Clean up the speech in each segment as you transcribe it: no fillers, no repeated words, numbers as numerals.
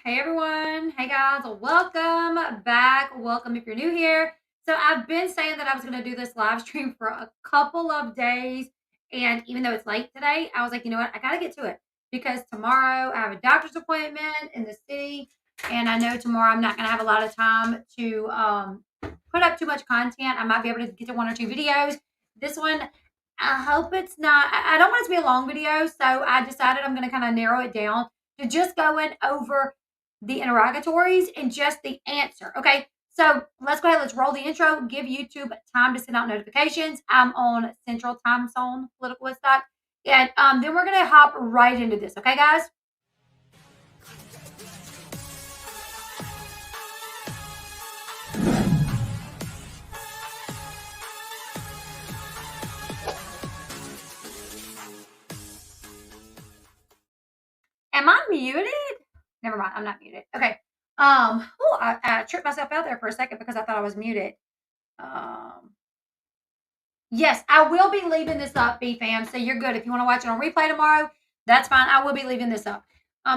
Hey everyone. Hey guys. Welcome back. Welcome if you're new here. So I've been saying that I was going to do this live stream for a couple of days. And even though it's late today, I was like, you know what? I got to get to it because tomorrow I have a doctor's appointment in the city. And I know tomorrow I'm not going to have a lot of time to put up too much content. I might be able to get to one or two videos. This one, I hope it's not, I don't want it to be a long video. So I decided I'm going to kind of narrow it down to just going over the interrogatories and just the answer. Okay. So let's go ahead. Let's roll the intro. Give YouTube time to send out notifications. I'm on Central Time Zone, political stock. And then we're going to hop right into this. Okay, guys? Am I muted? Never mind. I'm not muted. Okay. I tripped myself out there for a second because I thought I was muted. Yes, I will be leaving this up, B fam. So you're good. If you want to watch it on replay tomorrow, that's fine. I will be leaving this up.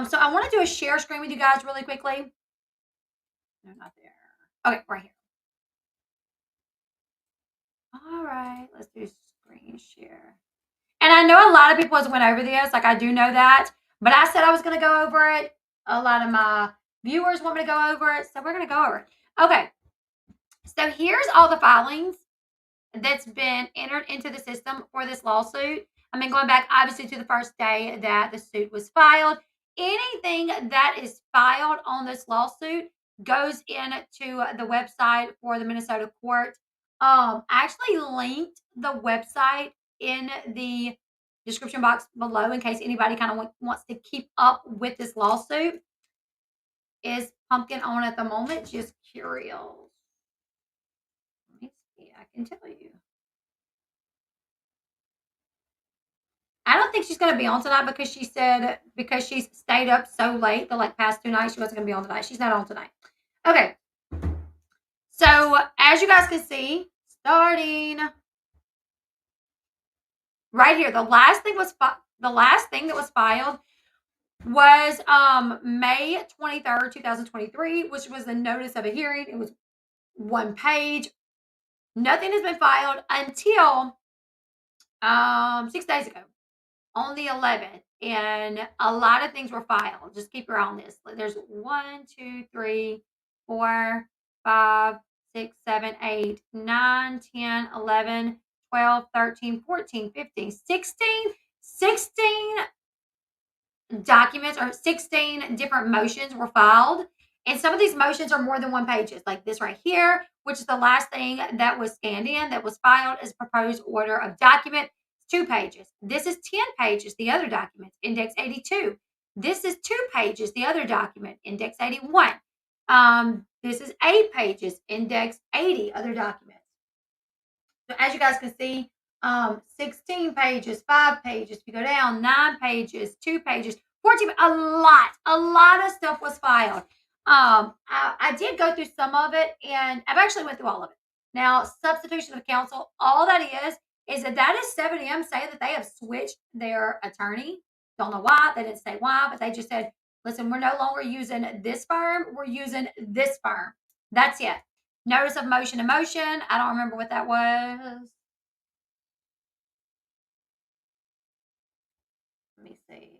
So I want to do a share screen with you guys really quickly. No, not there. Okay, right here. All right, let's do screen share. And I know a lot of people has went over this. Like I do know that, but I said I was going to go over it. A lot of my viewers want me to go over it, so we're going to go over it. Okay. So here's all the filings that's been entered into the system for this lawsuit. I mean, going back obviously to the first day that the suit was filed. Anything that is filed on this lawsuit goes into the website for the Minnesota court. I actually linked the website in the description box below in case anybody kind of wants to keep up with this lawsuit. Is Pumpkin on at the moment? Just curious. Let me see. I can tell you. I don't think she's going to be on tonight because she said because she's stayed up so late the like past 2 nights she wasn't going to be on tonight. She's not on tonight. Okay. So as you guys can see, starting right here, the last thing that was filed was May 23rd, 2023, which was the notice of a hearing. It was 1 page. Nothing has been filed until 6 days ago on the 11th, and a lot of things were filed. Just keep your eye on this. There's 1, 2, 3, 4, 5, 6, 7, 8, 9, 10, 11, 12, 13, 14, 15, 16 documents or 16 different motions were filed. And some of these motions are more than 1 pages, like this right here, which is the last thing that was scanned in, that was filed as proposed order of document. 2 pages. This is 10 pages, the other document, index 82. This is 2 pages, the other document, index 81. This is 8 pages, index 80, other documents. So as you guys can see, 16 pages, 5 pages. If you go down, 9 pages, 2 pages, 14, a lot of stuff was filed. I did go through some of it, and I've actually went through all of it. Now, substitution of counsel, all that is that is 7M saying that they have switched their attorney. Don't know why. They didn't say why, but they just said, listen, we're no longer using this firm. We're using this firm. That's it. Notice of motion to motion. I don't remember what that was. Let me see.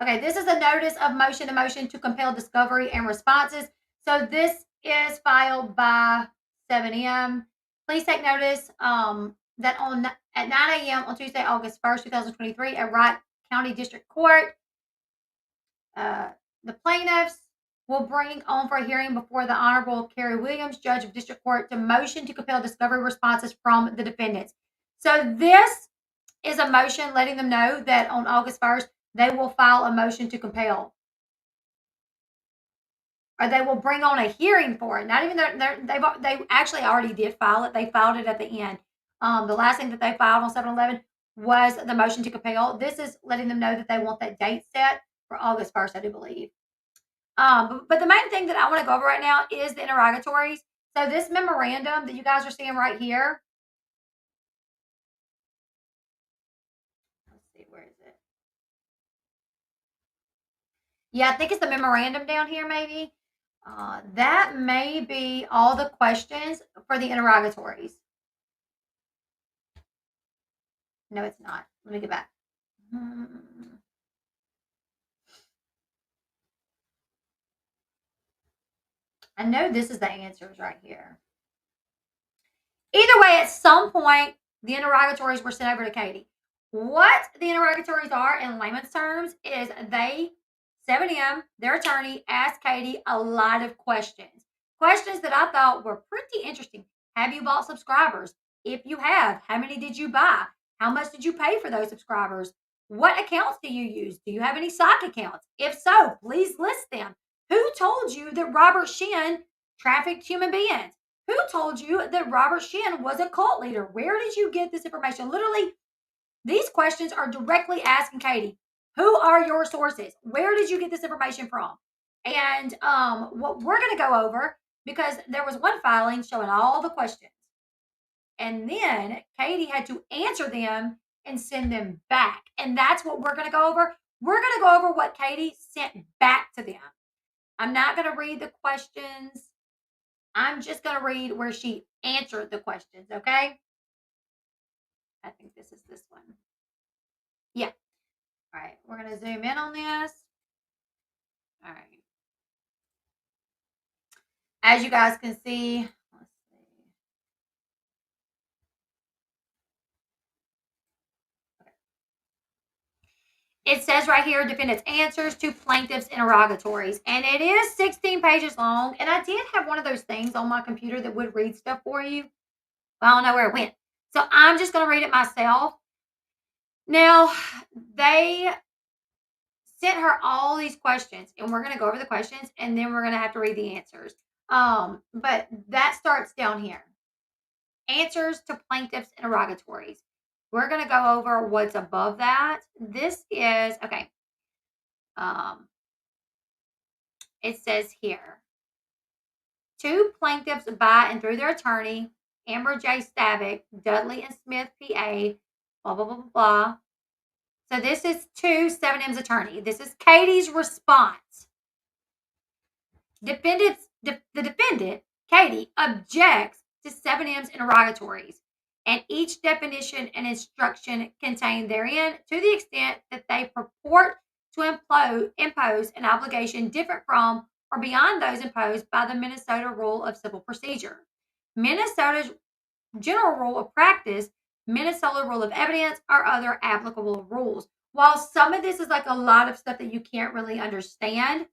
Okay, this is a notice of motion to motion to compel discovery and responses. So this is filed by 7M. Please take notice that at 9 a.m. on Tuesday, August 1st, 2023, at Wright County District Court, the plaintiffs will bring on for a hearing before the Honorable Carrie Williams, Judge of District Court, to motion to compel discovery responses from the defendants. So this is a motion letting them know that on August 1st, they will file a motion to compel. Or they will bring on a hearing for it. Not even they actually already did file it. They filed it at the end. The last thing that they filed on 7/11 was the motion to compel. This is letting them know that they want that date set for August 1st, I do believe. But the main thing that I want to go over right now is the interrogatories. So this memorandum that you guys are seeing right here. Let's see, where is it? Yeah, I think it's the memorandum down here, maybe. That may be all the questions for the interrogatories. No, it's not. Let me get back. Hmm. I know this is the answers right here. Either way, at some point, the interrogatories were sent over to Katie. What the interrogatories are in layman's terms is 7M, their attorney, asked Katie a lot of questions. Questions that I thought were pretty interesting. Have you bought subscribers? If you have, how many did you buy? How much did you pay for those subscribers? What accounts do you use? Do you have any psych accounts? If so, please list them. Who told you that Robert Shin trafficked human beings? Who told you that Robert Shin was a cult leader? Where did you get this information? Literally, these questions are directly asking Katie, who are your sources? Where did you get this information from? And what we're going to go over, because there was one filing showing all the questions. And then Katie had to answer them and send them back. And that's what we're going to go over. We're going to go over what Katie sent back to them. I'm not going to read the questions. I'm just going to read where she answered the questions, okay? I think this is this one. Yeah. All right. We're going to zoom in on this. All right. As you guys can see, let's see. It says right here, defendant's answers to plaintiff's interrogatories. And it is 16 pages long. And I did have one of those things on my computer that would read stuff for you. But I don't know where it went. So I'm just going to read it myself. Now, they sent her all these questions, and we're going to go over the questions, and then we're going to have to read the answers. But that starts down here. Answers to plaintiff's interrogatories. We're going to go over what's above that. This is okay. It says here, two plaintiffs by and through their attorney, Amber J. Stavick, Dudley and Smith, PA, blah blah blah blah blah. So this is to 7M's attorney. This is Katie's response. The defendant, Katie, objects to 7M's interrogatories and each definition and instruction contained therein to the extent that they purport to impose an obligation different from or beyond those imposed by the Minnesota Rule of Civil Procedure, Minnesota's General Rule of Practice, Minnesota Rule of Evidence, or other applicable rules. While some of this is like a lot of stuff that you can't really understand,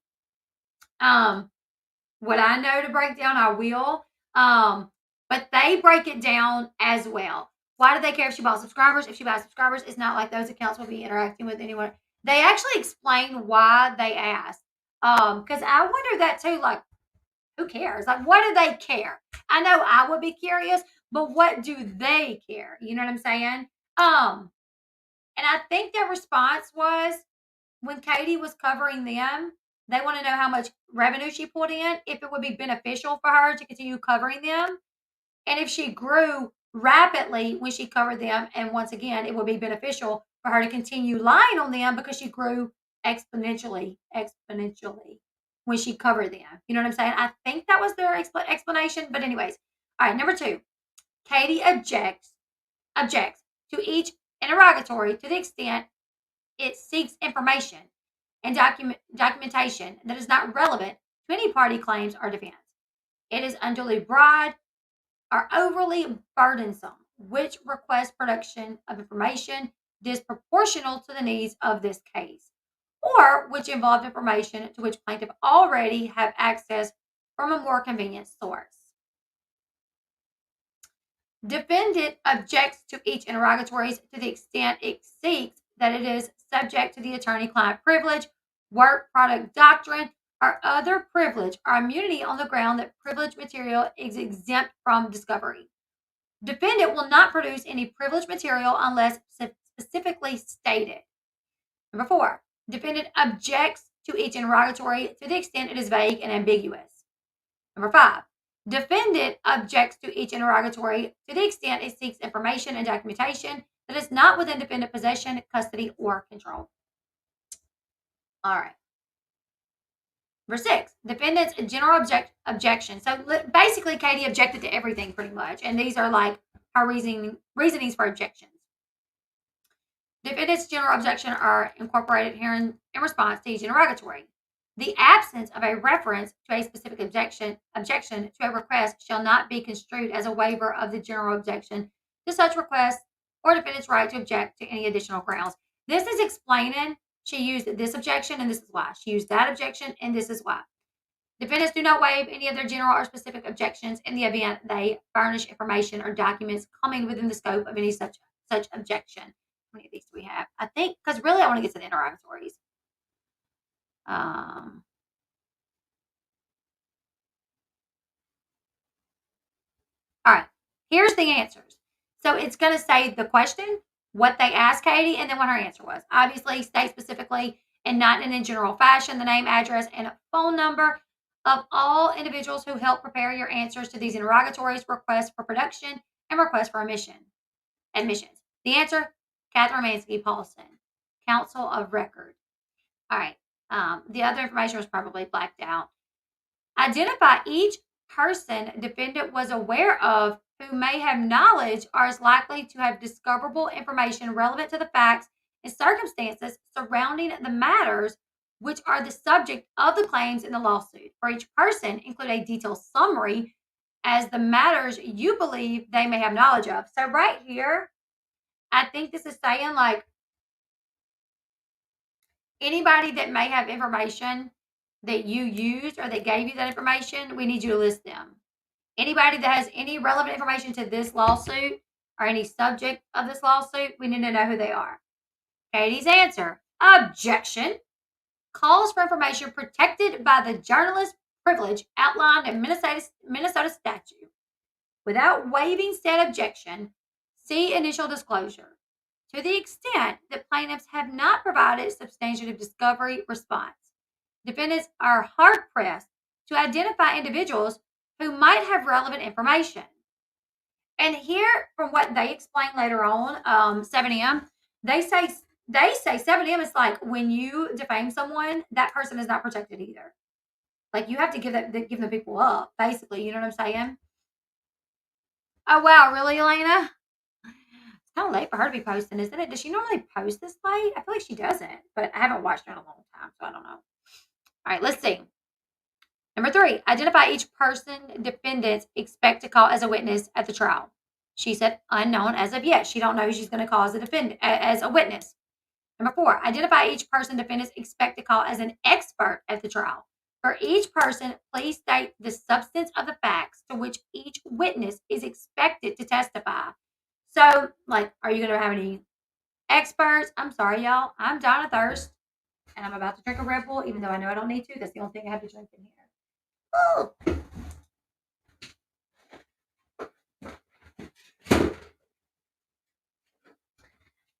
what I know to break down, I will. But they break it down as well. Why do they care if she bought subscribers? If she buys subscribers, it's not like those accounts will be interacting with anyone. They actually explain why they asked. Because I wonder that too, like, who cares? Like, what do they care? I know I would be curious, but what do they care? You know what I'm saying? And I think their response was when Katie was covering them, they want to know how much revenue she put in, if it would be beneficial for her to continue covering them, and if she grew rapidly when she covered them. And once again, it would be beneficial for her to continue lying on them because she grew exponentially when she covered them. You know what I'm saying? I think that was their explanation. But anyways, all right. Number two, Katie objects to each interrogatory to the extent it seeks information and documentation that is not relevant to any party claims or defense. It is unduly broad or overly burdensome, which requests production of information disproportional to the needs of this case, or which involve information to which plaintiff already have access from a more convenient source. Defendant objects to each interrogatories to the extent it seeks that it is subject to the attorney-client privilege, work product doctrine, or other privilege or immunity on the ground that privileged material is exempt from discovery. Defendant will not produce any privileged material unless specifically stated. Number four, defendant objects to each interrogatory to the extent it is vague and ambiguous. Number five, defendant objects to each interrogatory to the extent it seeks information and documentation that is not within defendant possession, custody, or control. All right. Number 6, defendant's general objection. So basically, Katie objected to everything pretty much, and these are like her reasonings for objections. Defendant's general objection are incorporated here in response to each interrogatory. The absence of a reference to a specific objection to a request shall not be construed as a waiver of the general objection to such request or defendant's right to object to any additional grounds. This is explaining she used this objection and this is why. She used that objection and this is why. Defendants do not waive any of their general or specific objections in the event they furnish information or documents coming within the scope of any such objection. How many of these do we have? I think because really I want to get to the interrogatories. All right, here's the answers. So it's going to say the question, what they asked Katie, and then what her answer was. Obviously, state specifically and not in a general fashion the name, address, and a phone number of all individuals who helped prepare your answers to these interrogatories, requests for production, and requests for admissions. The answer, Catherine Mansky Paulson, counsel of record. All right. The other information was probably blacked out. Identify each person defendant was aware of who may have knowledge or is likely to have discoverable information relevant to the facts and circumstances surrounding the matters which are the subject of the claims in the lawsuit. For each person, include a detailed summary as the matters you believe they may have knowledge of. So right here, I think this is saying like anybody that may have information that you used or that gave you that information, we need you to list them. Anybody that has any relevant information to this lawsuit or any subject of this lawsuit, we need to know who they are. Katie's answer, objection, calls for information protected by the journalist privilege outlined in Minnesota statute. Without waiving said objection, see initial disclosure. To the extent that plaintiffs have not provided substantive discovery response, defendants are hard-pressed to identify individuals who might have relevant information. And here, from what they explain later on, 7M, they say 7M is like when you defame someone, that person is not protected either. Like you have to give the people up, basically. You know what I'm saying? Oh wow, really, Elena? It's kind of late for her to be posting, isn't it? Does she normally post this late? I feel like she doesn't, but I haven't watched her in a long time, so I don't know. All right, let's see. Number 3, identify each person defendants expect to call as a witness at the trial. She said unknown as of yet. She don't know who she's going to call as a witness. Number 4, identify each person defendants expect to call as an expert at the trial. For each person, please state the substance of the facts to which each witness is expected to testify. So, like, are you going to have any experts? I'm sorry, y'all. I'm dying of thirst, and I'm about to drink a Red Bull, even though I know I don't need to. That's the only thing I have to drink in here. Oh.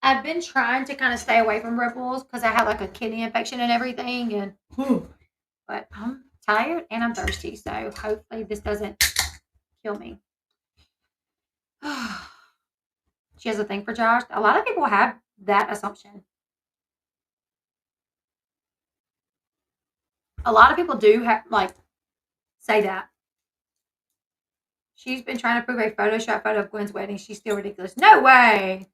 I've been trying to kind of stay away from Red Bulls because I have like a kidney infection and everything, and but I'm tired and I'm thirsty, so hopefully this doesn't kill me. She has a thing for Josh. A lot of people have that assumption. A lot of people do have like say that. She's been trying to prove a Photoshop photo of Gwen's wedding. She's still ridiculous. No way.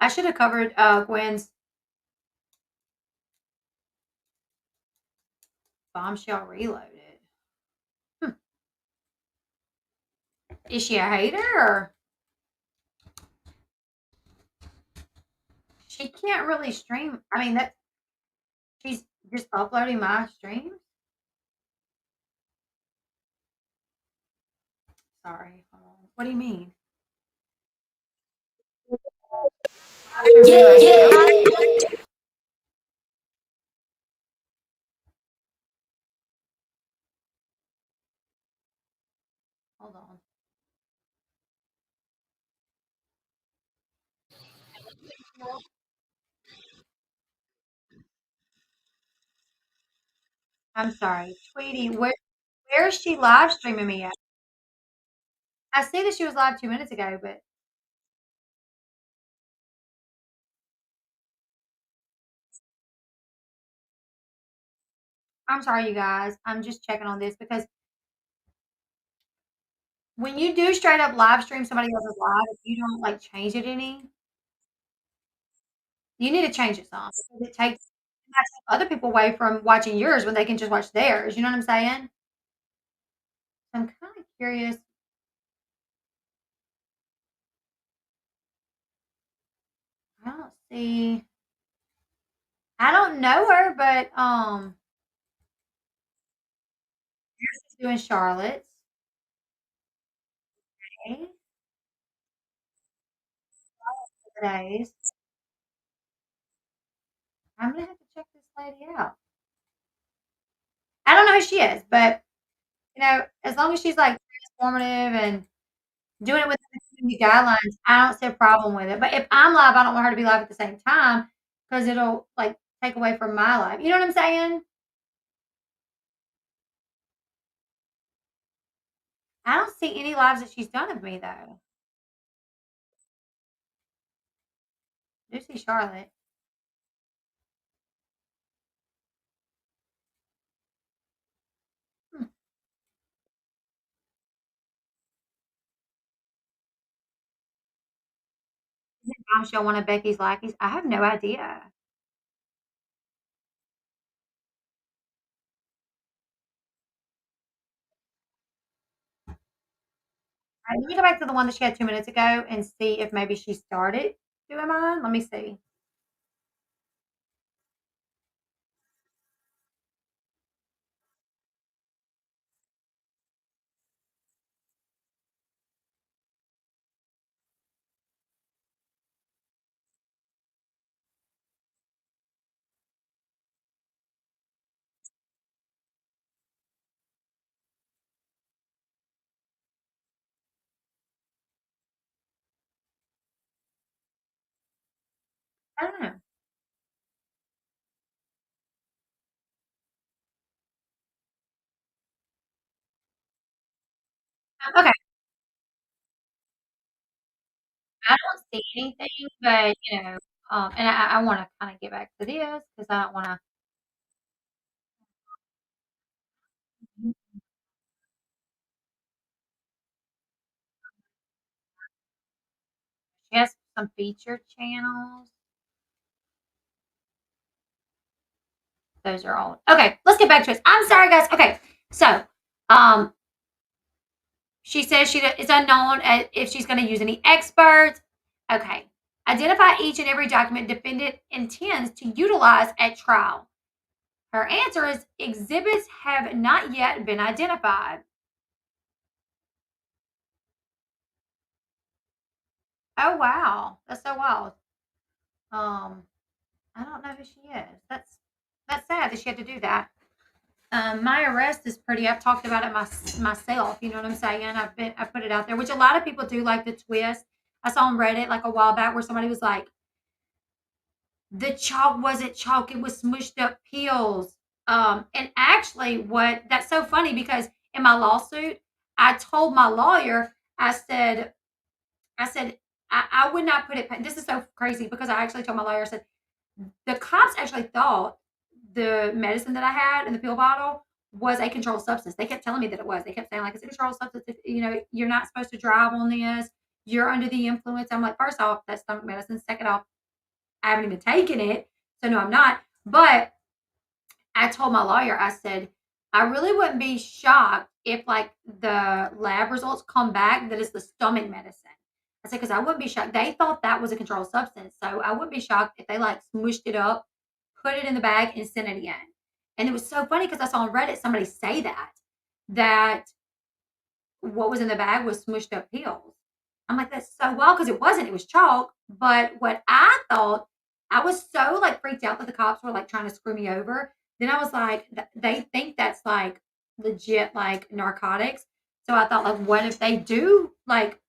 I should have covered Gwen's bombshell reloaded. Is she a hater or she can't really stream? I mean that she's just uploading my streams. Sorry. What do you mean? Hold on. I'm sorry, Tweety. Where is she live streaming me at? I see that she was live 2 minutes ago, but I'm sorry, you guys. I'm just checking on this because when you do straight up live stream somebody else's live, if you don't like change it any, you need to change it some because it might take other people away from watching yours when they can just watch theirs. You know what I'm saying? I'm kind of curious. I don't see. I don't know her, but yours is doing Charlotte's. Okay, today's. I'm gonna have to check this lady out. I don't know who she is, but as long as she's like transformative and doing it within the community guidelines, I don't see a problem with it. But if I'm live, I don't want her to be live at the same time because it'll like take away from my life. You know what I'm saying? I don't see any lives that she's done of me though. I do see Charlotte. Hmm. Is it Bombshell one of Becky's lackeys? I have no idea. All right, let me go back to the one that she had 2 minutes ago and see if maybe she started doing mine. Let me see. I don't know. Okay, I don't see anything, but and I want to kind of get back to this because I don't want to. She has some featured channels. Those are all okay. Let's get back to it. I'm sorry, guys. Okay, so um, she says it's unknown if she's going to use any experts. Okay, identify each and every document defendant intends to utilize at trial. Her answer is exhibits have not yet been identified. Oh wow, that's so wild. Um, I don't know who she is. That's sad that she had to do that. My arrest is pretty. I've talked about it myself. You know what I'm saying? I put it out there, which a lot of people do like the twist. I saw on Reddit like a while back where somebody was like, "The chalk wasn't chalk; it was smushed up pills." And actually, what that's so funny because in my lawsuit, I told my lawyer, I said, I would not put it. This is so crazy because I actually told my lawyer, I said, the cops actually thought the medicine that I had in the pill bottle was a controlled substance. They kept telling me that it was. They kept saying like it's a controlled substance. You're not supposed to drive on this. You're under the influence. I'm like, first off, that's stomach medicine. Second off, I haven't even taken it, so no, I'm not. But I told my lawyer, I said, I really wouldn't be shocked if like the lab results come back that it's the stomach medicine. I said, because I wouldn't be shocked. They thought that was a controlled substance. So I wouldn't be shocked if they like smushed it up, put it in the bag, and sent it in. And it was so funny because I saw on Reddit somebody say that what was in the bag was smushed up pills. I'm like, that's so wild because it wasn't. It was chalk. But what I thought, I was so like freaked out that the cops were like trying to screw me over. Then I was like, they think that's like legit like narcotics. So I thought, like, what if they do like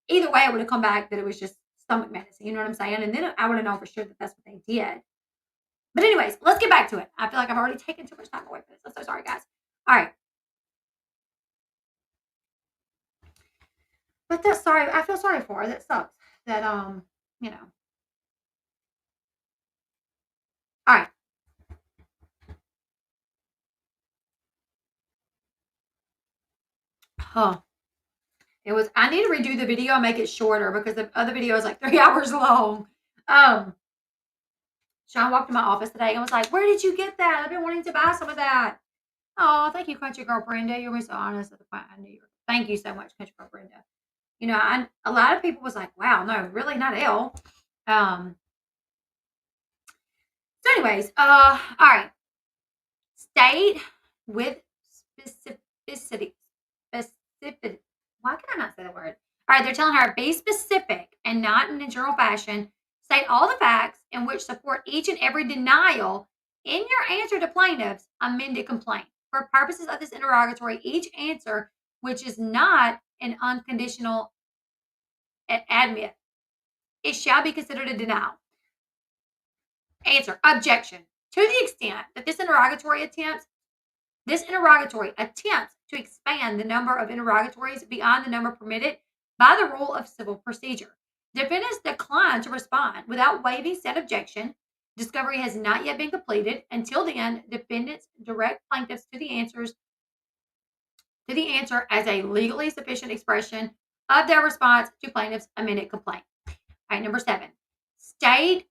either way? It would have come back that it was just stomach medicine. You know what I'm saying? And then I would have known for sure that that's what they did. But anyways, let's get back to it. I feel like I've already taken too much time away from this. I'm so sorry, guys. All right, but that's sorry. I feel sorry for her. That sucks. That you know. All right. Oh, I need to redo the video and make it shorter because the other video is like 3 hours long. Um, Sean walked in my office today and was like, "Where did you get that? I've been wanting to buy some of that." Oh, thank you, Country Girl Brenda. You're so honest at the point. I knew you. Thank you so much, Country Girl Brenda. A lot of people was like, "Wow, no, really not Elle." Um. So, anyways, all right. State with specificity. Specific. Why can I not say the word? All right, they're telling her be specific and not in a general fashion. State all the facts in which support each and every denial in your answer to plaintiff's amended complaint. For purposes of this interrogatory, each answer which is not an unconditional admit, it shall be considered a denial. Answer: objection. To the extent that this interrogatory attempts to expand the number of interrogatories beyond the number permitted by the rule of civil procedure. Defendants decline to respond without waiving said objection. Discovery has not yet been completed. Until then, defendants direct plaintiffs to the answer as a legally sufficient expression of their response to plaintiff's amended complaint. All right, number 7. State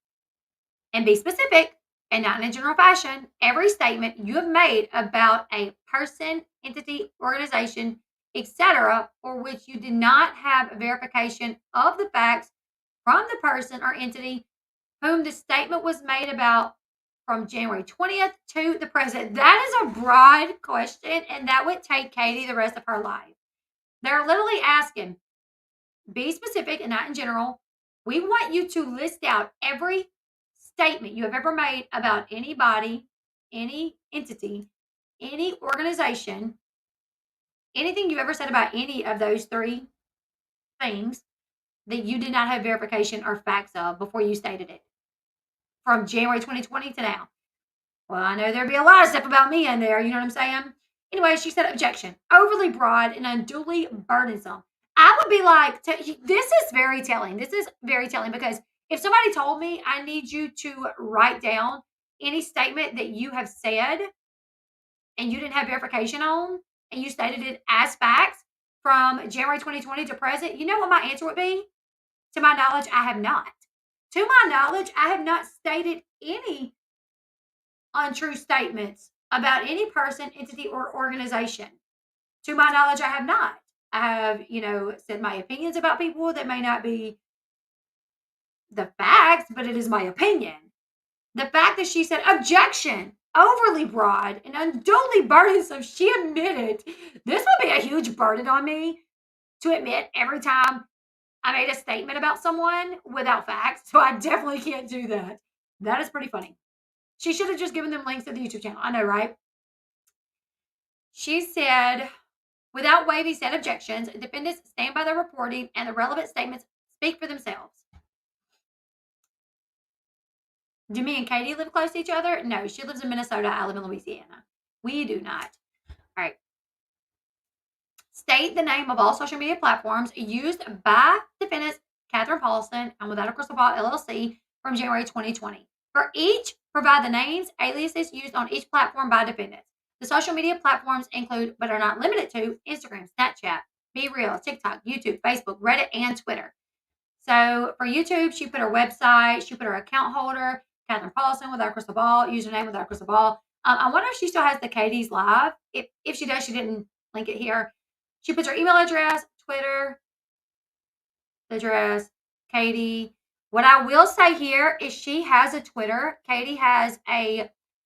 and be specific and not in a general fashion every statement you have made about a person, entity, organization, etc., or which you did not have verification of the facts from the person or entity whom the statement was made about from January 20th to the present. That is a broad question, and that would take Katie the rest of her life. They're literally asking, be specific and not in general. We want you to list out every statement you have ever made about anybody, any entity, any organization, anything you ever said about any of those 3 things that you did not have verification or facts of before you stated it from January 2020 to now. Well, I know there'd be a lot of stuff about me in there. You know what I'm saying? Anyway, she said objection. Overly broad and unduly burdensome. I would be like, this is very telling. This is very telling because if somebody told me I need you to write down any statement that you have said and you didn't have verification on and you stated it as facts from January 2020 to present, you know what my answer would be? To my knowledge, I have not. To my knowledge, I have not stated any untrue statements about any person, entity, or organization. To my knowledge, I have not. I have, said my opinions about people that may not be the facts, but it is my opinion. The fact that she said objection, overly broad and unduly burdensome, she admitted this would be a huge burden on me to admit every time I made a statement about someone without facts. So I definitely can't do that. That is pretty funny. She should have just given them links to the YouTube channel. I know, right? She said, without waiving said objections, defendants stand by their reporting and the relevant statements speak for themselves. Do me and Katie live close to each other? No, she lives in Minnesota. I live in Louisiana. We do not. All right. State the name of all social media platforms used by defendants Catherine Paulson and Without a Crystal Ball LLC from January 2020. For each, provide the names, aliases used on each platform by defendants. The social media platforms include, but are not limited to, Instagram, Snapchat, Be Real, TikTok, YouTube, Facebook, Reddit, and Twitter. So for YouTube, she put her website, she put her account holder, Catherine Paulson Without a Crystal Ball, username Without a Crystal Ball. I wonder if she still has the Katie's Live. If she does, she didn't link it here. She puts her email address, Twitter address, Katie. What I will say here is she has a Twitter. Katie has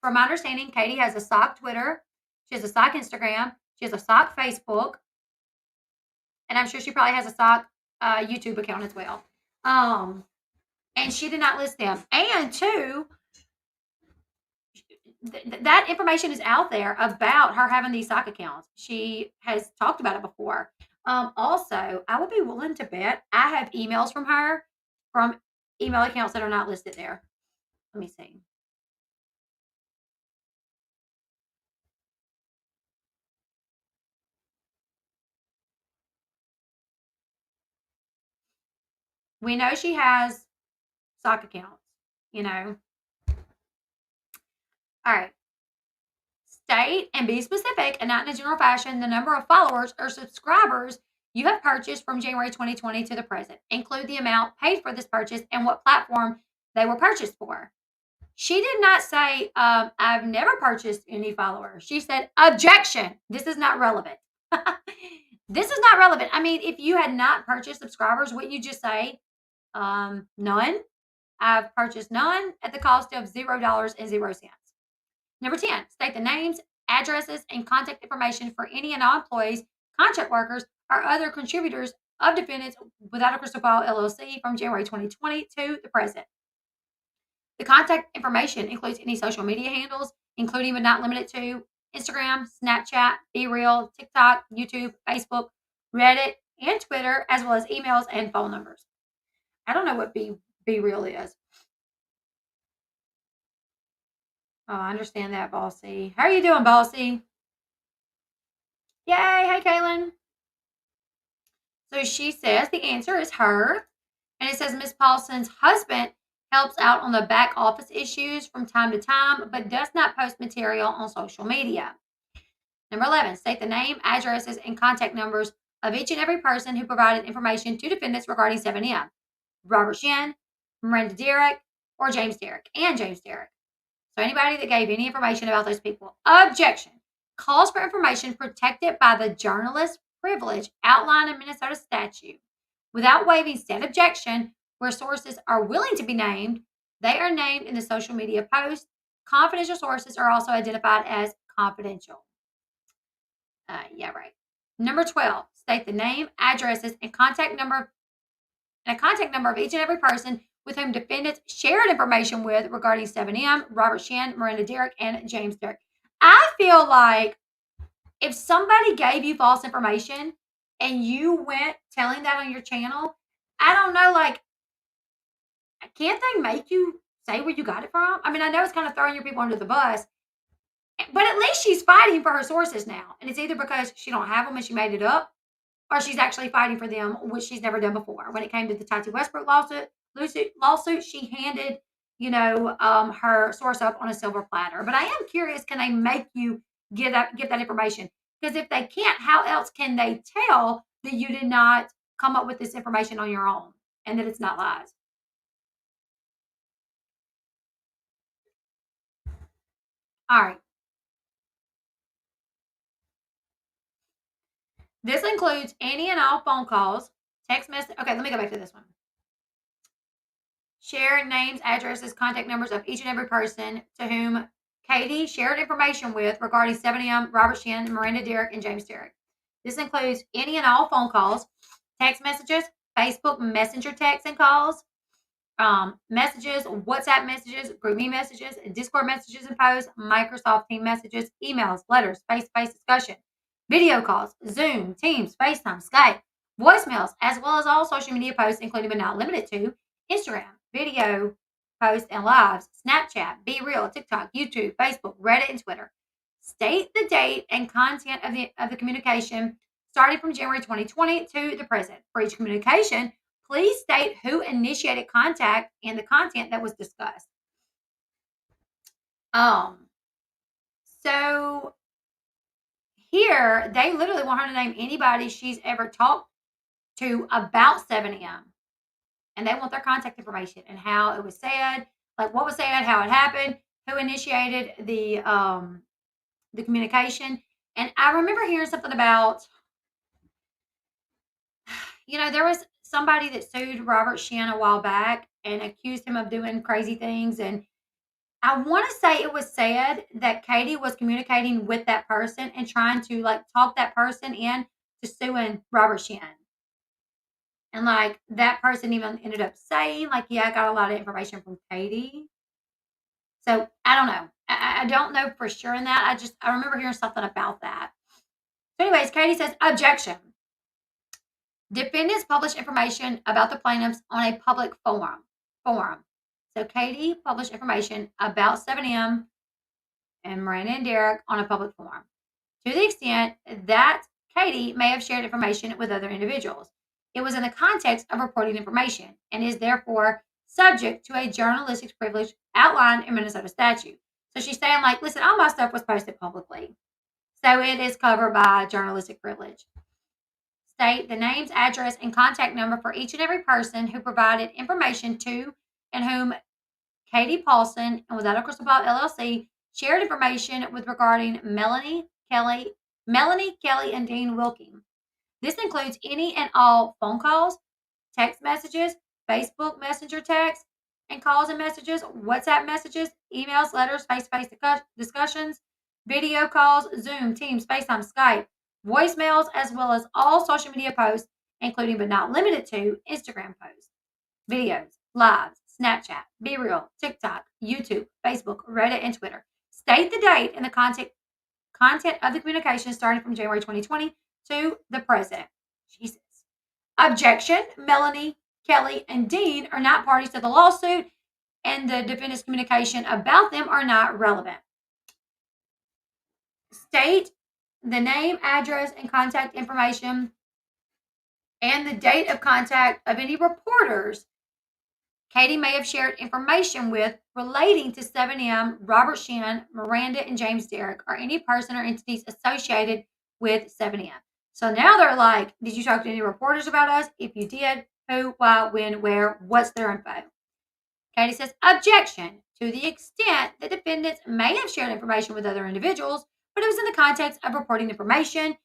from my understanding, Katie has a sock Twitter. She has a sock Instagram. She has a sock Facebook. And I'm sure she probably has a sock YouTube account as well. And she did not list them. And 2, that information is out there about her having these sock accounts. She has talked about it before. Also, I would be willing to bet I have emails from her from email accounts that are not listed there. Let me see. We know she has sock accounts, All right. State and be specific and not in a general fashion the number of followers or subscribers you have purchased from January 2020 to the present. Include the amount paid for this purchase and what platform they were purchased for. She did not say, I've never purchased any followers. She said, objection. This is not relevant. This is not relevant. I mean, if you had not purchased subscribers, wouldn't you just say, none? I've purchased none at the cost of $0.00. Number 10, state the names, addresses, and contact information for any and all employees, contract workers, or other contributors of defendants without a crystal ball LLC from January 2020 to the present. The contact information includes any social media handles, including but not limited to Instagram, Snapchat, BeReal, TikTok, YouTube, Facebook, Reddit, and Twitter, as well as emails and phone numbers. I don't know what BeReal is. Oh, I understand that, Bossy. How are you doing, Bossy? Yay. Hey, Kaylin. So she says the answer is her. And it says Miss Paulson's husband helps out on the back office issues from time to time, but does not post material on social media. Number 11, state the name, addresses, and contact numbers of each and every person who provided information to defendants regarding 7M. Robert Shin, Miranda Derrick, or James Derrick, and James Derrick. So anybody that gave any information about those people. Objection. Calls for information protected by the journalist privilege outlined in Minnesota statute. Without waiving said objection, where sources are willing to be named, they are named in the social media post. Confidential sources are also identified as confidential. Yeah, right. Number 12, state the name, addresses, and contact number of each and every person with whom defendants shared information with regarding 7M, Robert Shin, Miranda Derrick, and James Derrick. I feel like if somebody gave you false information and you went telling that on your channel, I don't know, like, can't they make you say where you got it from? I mean, I know it's kind of throwing your people under the bus, but at least she's fighting for her sources now. And it's either because she don't have them and she made it up, or she's actually fighting for them, which she's never done before. When it came to the Tati Westbrook lawsuit, she handed, her source up on a silver platter. But I am curious, can they make you give that information? Because if they can't, how else can they tell that you did not come up with this information on your own and that it's not lies? All right. This includes any and all phone calls, text message. Okay, let me go back to this one. Share names, addresses, contact numbers of each and every person to whom Katie shared information with regarding 7M, Robert Shin, Miranda Derrick, and James Derrick. This includes any and all phone calls, text messages, Facebook Messenger texts and calls, messages, WhatsApp messages, GroupMe messages, Discord messages and posts, Microsoft Team messages, emails, letters, face-to-face discussion, video calls, Zoom, Teams, FaceTime, Skype, voicemails, as well as all social media posts, including but not limited to Instagram, video posts and lives, Snapchat, BeReal, TikTok, YouTube, Facebook, Reddit, and Twitter. State the date and content of the communication starting from January 2020 to the present. For each communication, please state who initiated contact and the content that was discussed. So here, they literally want her to name anybody she's ever talked to about 7M. And they want their contact information and how it was said, like what was said, how it happened, who initiated the communication. And I remember hearing something about, there was somebody that sued Robert Shin a while back and accused him of doing crazy things. And I want to say it was said that Katie was communicating with that person and trying to talk that person in to suing Robert Shin. And that person even ended up saying yeah, I got a lot of information from Katie. So I don't know. I don't know for sure in that. I remember hearing something about that. So anyways, Katie says, objection. Defendants publish information about the plaintiffs on a public forum. So Katie published information about 7M and Miranda and Derrick on a public forum to the extent that Katie may have shared information with other individuals. It was in the context of reporting information and is therefore subject to a journalistic privilege outlined in Minnesota statute. So she's saying, like, listen, all my stuff was posted publicly. So it is covered by journalistic privilege. State the names, address, and contact number for each and every person who provided information to and whom Katie Paulson and Without a Crystal Ball LLC shared information with regarding Melanie, Kelly, and Dean Wilking. This includes any and all phone calls, text messages, Facebook Messenger texts, and calls and messages, WhatsApp messages, emails, letters, face-to-face discussions, video calls, Zoom, Teams, FaceTime, Skype, voicemails, as well as all social media posts, including but not limited to Instagram posts, videos, lives, Snapchat, Be Real, TikTok, YouTube, Facebook, Reddit, and Twitter. State the date and the content of the communication starting from January 2020 to the present. Jesus. Objection. Melanie, Kelly, and Dean are not parties to the lawsuit, and the defendant's communication about them are not relevant. State the name, address, and contact information and the date of contact of any reporters Katie may have shared information with relating to 7M, Robert Shin, Miranda, and James Derrick, or any person or entities associated with 7M. So now they're like, did you talk to any reporters about us? If you did, who, why, when, where, what's their info? Katie says, objection. To the extent that defendants may have shared information with other individuals, but it was in the context of reporting information.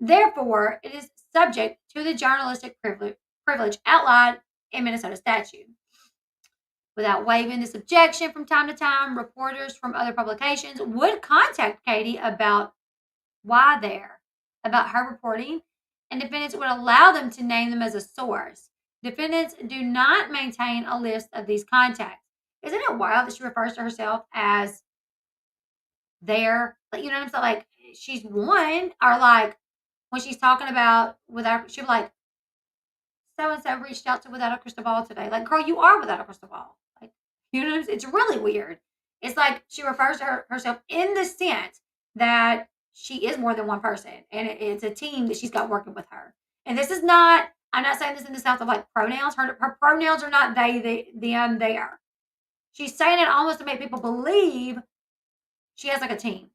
Therefore, it is subject to the journalistic privilege outlined in Minnesota statute. Without waiving this objection from time to time, reporters from other publications would contact Katie about about her reporting, and defendants would allow them to name them as a source. Defendants do not maintain a list of these contacts. Isn't it wild that she refers to herself as their, like, you know what I'm saying? Like, she's one, or like when she's talking about she'll be like, so and so reached out to Without a Crystal Ball today. Like, girl, you are Without a Crystal Ball. Like, you know, it's really weird. It's like she refers to herself in the sense that she is more than one person, and it's a team that she's got working with her. And this is not, I'm not saying this in the sense of like pronouns. Her pronouns are not they, them, their. She's saying it almost to make people believe she has like a team.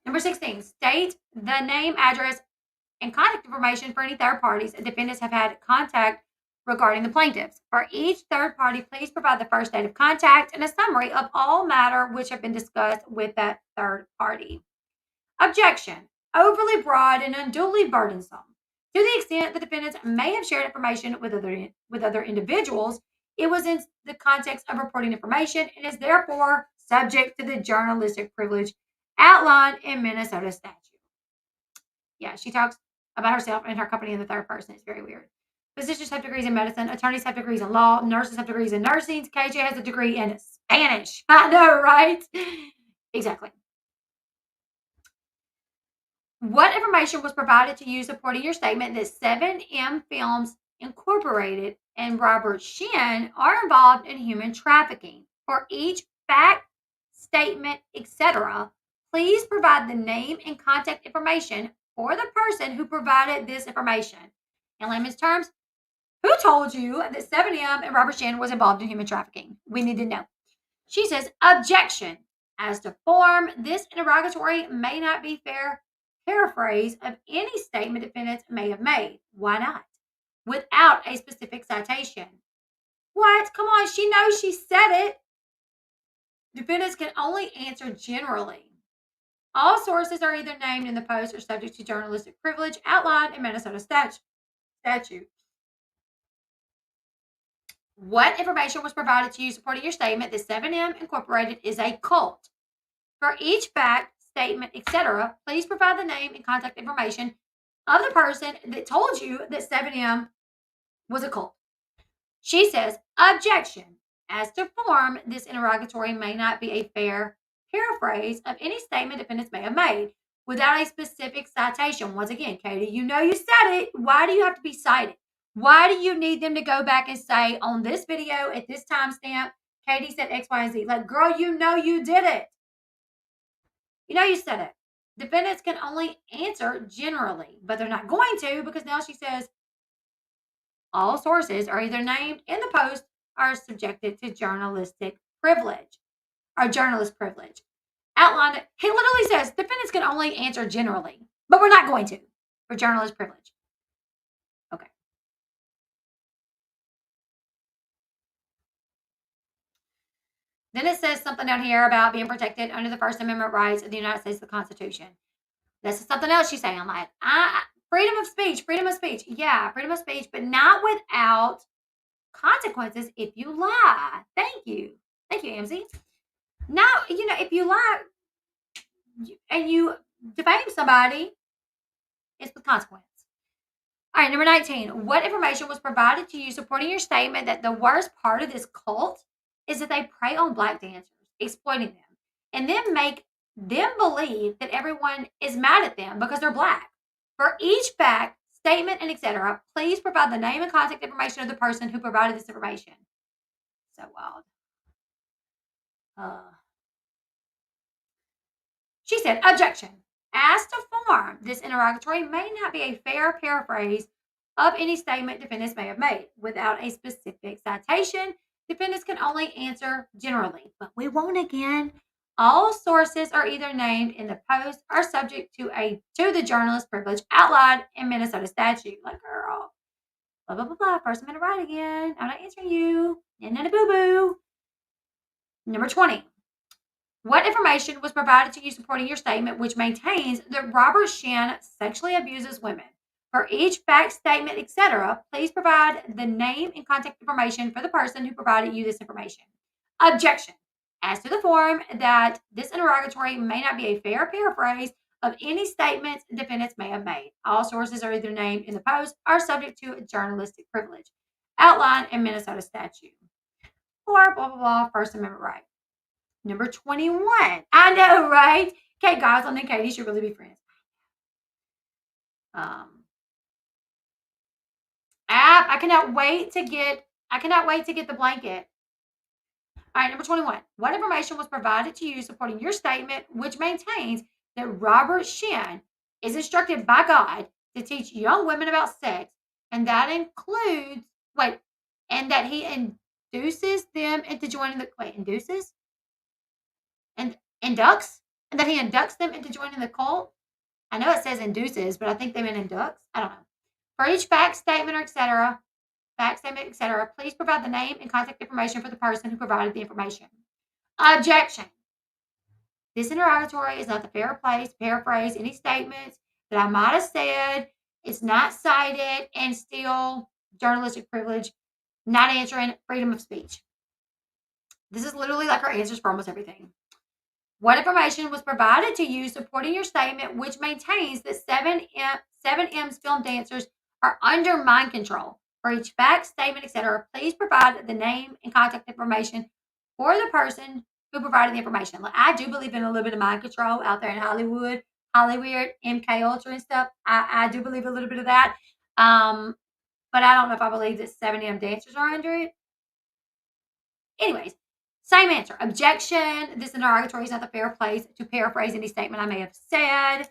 Number 16, state the name, address, and contact information for any third parties and defendants have had contact regarding the plaintiffs. For each third party, please provide the first date of contact and a summary of all matter which have been discussed with that third party. Objection. Overly broad and unduly burdensome. To the extent the defendants may have shared information with other individuals, it was in the context of reporting information and is therefore subject to the journalistic privilege outlined in Minnesota statute. Yeah, she talks about herself and her company in the third person. It's very weird. Physicians have degrees in medicine. Attorneys have degrees in law. Nurses have degrees in nursing. KJ has a degree in Spanish. I know, right? Exactly. What information was provided to you supporting your statement that 7M Films Incorporated and Robert Shin are involved in human trafficking? For each fact, statement, etc., please provide the name and contact information for the person who provided this information. In layman's terms, who told you that 7M and Robert Shin was involved in human trafficking? We need to know. She says, objection. As to form, this interrogatory may not be fair paraphrase of any statement defendants may have made. Why not? Without a specific citation. What? Come on, she knows she said it. Defendants can only answer generally. All sources are either named in the post or subject to journalistic privilege outlined in Minnesota statute. What information was provided to you supporting your statement that 7M Incorporated is a cult? For each fact, statement, etc., please provide the name and contact information of the person that told you that 7M was a cult. She says, objection. As to form, this interrogatory may not be a fair paraphrase of any statement defendants may have made without a specific citation. Once again, Katie, you know you said it. Why do you have to be cited? Why do you need them to go back and say on this video at this timestamp, Katie said X, Y, and Z? Like, girl, you know you did it. You know you said it. Defendants can only answer generally, but they're not going to because now she says all sources are either named in the post or subjected to journalistic privilege. or journalist privilege. Outlined, he literally says defendants can only answer generally, but we're not going to for journalist privilege. Okay. Then it says something down here about being protected under the First Amendment rights of the United States of the Constitution. This is something else she's saying. I'm like, freedom of speech, freedom of speech. Yeah, freedom of speech, but not without consequences if you lie. Thank you. Thank you, Amzy. Now, if you lie and you defame somebody, it's with consequence. All right, number 19. What information was provided to you supporting your statement that the worst part of this cult is that they prey on black dancers, exploiting them, and then make them believe that everyone is mad at them because they're black? For each fact, statement, and etc., please provide the name and contact information of the person who provided this information. So wild. She said, objection. As to form, this interrogatory may not be a fair paraphrase of any statement defendants may have made. Without a specific citation, defendants can only answer generally. But we won't again. All sources are either named in the post or subject to the journalist privilege outlined in Minnesota statute. Like, girl, blah, blah, blah, blah. First Amendment right again. I'm not answering you. And then a boo-boo. Number 20. What information was provided to you supporting your statement which maintains that Robert Shin sexually abuses women? For each fact, statement, etc., please provide the name and contact information for the person who provided you this information. Objection. As to the form, that this interrogatory may not be a fair paraphrase of any statements defendants may have made. All sources are either named in the post or subject to a journalistic privilege outlined in Minnesota statute. Or blah, blah, blah, First Amendment right. Number 21. I know, right? Kate Gosselin and Katie should really be friends. I cannot wait to get the blanket. All right, number 21. What information was provided to you supporting your statement which maintains that Robert Shin is instructed by God to teach young women about sex, and that includes and that he induces them into joining the induces? And inducts? And that he inducts them into joining the cult? I know it says induces, but I think they meant inducts. I don't know. For each fact, statement, or etc., please provide the name and contact information for the person who provided the information. Objection. This interrogatory is not the fair place to paraphrase any statements that I might have said. It's not cited, and still journalistic privilege, not answering freedom of speech. This is literally like our answers for almost everything. What information was provided to you supporting your statement which maintains that 7M's film dancers are under mind control? For each fact, statement, etc., please provide the name and contact information for the person who provided the information. Like, I do believe in a little bit of mind control out there in Hollywood, MK Ultra and stuff. I do believe a little bit of that. But I don't know if I believe that 7M dancers are under it. Anyways, same answer. Objection. This interrogatory is not the fair place to paraphrase any statement I may have said.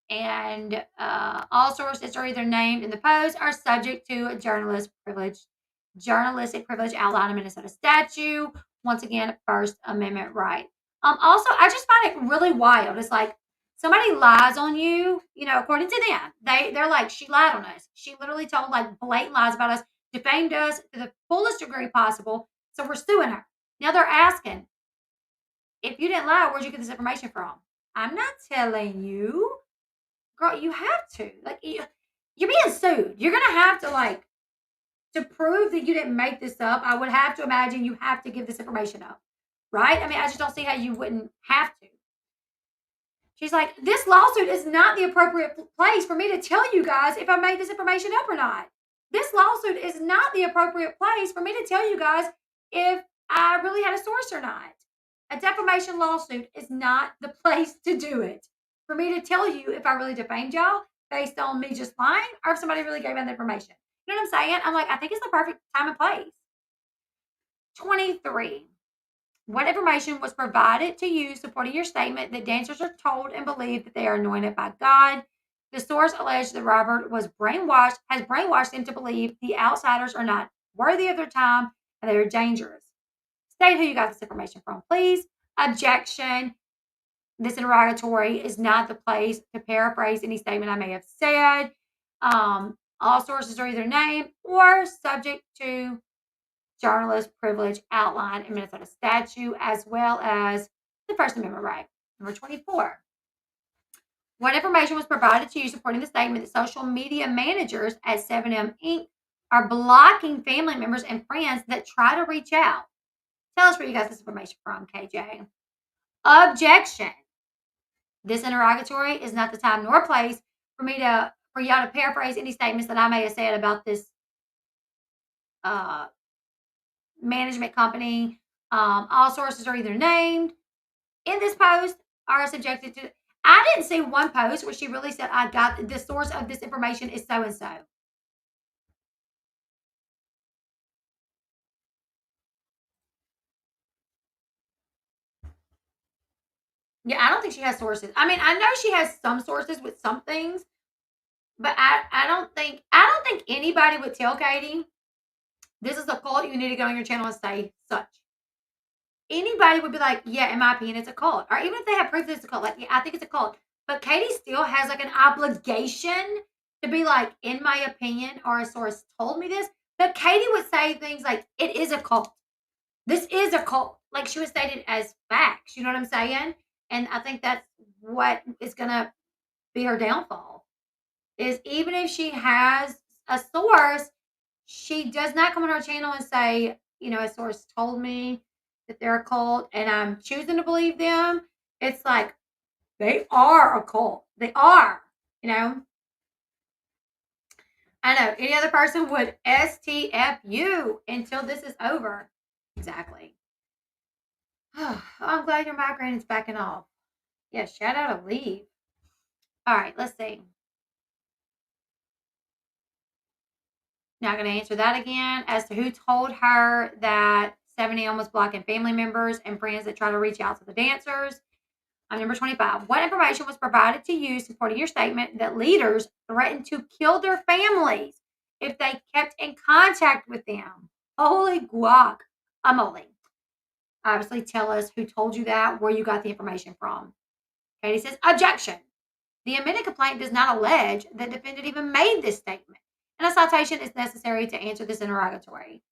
And all sources are either named in the post or subject to a journalistic privilege outlined in Minnesota statute. Once again, First Amendment right. Also, I just find it really wild. It's like somebody lies on you, according to them. They're like, she lied on us. She literally told like blatant lies about us, defamed us to the fullest degree possible. So we're suing her. Now they're asking, if you didn't lie, where'd you get this information from? I'm not telling you. Girl, you have to. Like, you're being sued. You're going to have to, to prove that you didn't make this up, I would have to imagine you have to give this information up. Right? I mean, I just don't see how you wouldn't have to. She's like, this lawsuit is not the appropriate place for me to tell you guys if I made this information up or not. This lawsuit is not the appropriate place for me to tell you guys if I really had a source or not. A defamation lawsuit is not the place to do it. For me to tell you if I really defamed y'all based on me just lying or if somebody really gave out the information. You know what I'm saying? I'm like, I think it's the perfect time and place. 23. What information was provided to you supporting your statement that dancers are told and believe that they are anointed by God? The source alleged that Robert has brainwashed them to believe the outsiders are not worthy of their time and they are dangerous. State who you got this information from, please. Objection. This interrogatory is not the place to paraphrase any statement I may have said. All sources are either named or subject to journalist privilege outlined in Minnesota statute, as well as the First Amendment right. Number 24. What information was provided to you supporting the statement that social media managers at 7M Inc. are blocking family members and friends that try to reach out? Tell us where you got this information from, KJ. Objection. This interrogatory is not the time nor place for y'all to paraphrase any statements that I may have said about this management company. All sources are either named in this post or subjected to. I didn't see one post where she really said, I got the source of this information is so and so. Yeah, I don't think she has sources. I mean, I know she has some sources with some things, but I don't think anybody would tell Katie, this is a cult, you need to go on your channel and say such. Anybody would be like, yeah, in my opinion, it's a cult. Or even if they have proof that it's a cult, like, yeah, I think it's a cult. But Katie still has like an obligation to be like, in my opinion, or a source told me this. But Katie would say things like, it is a cult. This is a cult. Like she would state it as facts. You know what I'm saying? And I think that's what is going to be her downfall. Is even if she has a source, she does not come on her channel and say, a source told me that they're a cult and I'm choosing to believe them. It's like they are a cult. They are, I know any other person would STFU until this is over. Exactly. Oh, I'm glad your migraine is backing off. Yeah, shout out a leave. All right, let's see. Not going to answer that again. As to who told her that 7M was blocking family members and friends that try to reach out to the dancers. Number 25. What information was provided to you supporting your statement that leaders threatened to kill their families if they kept in contact with them? Holy guac. Molly. Obviously, tell us who told you that, where you got the information from. Katie says, objection. The amended complaint does not allege that the defendant even made this statement, and a citation is necessary to answer this interrogatory.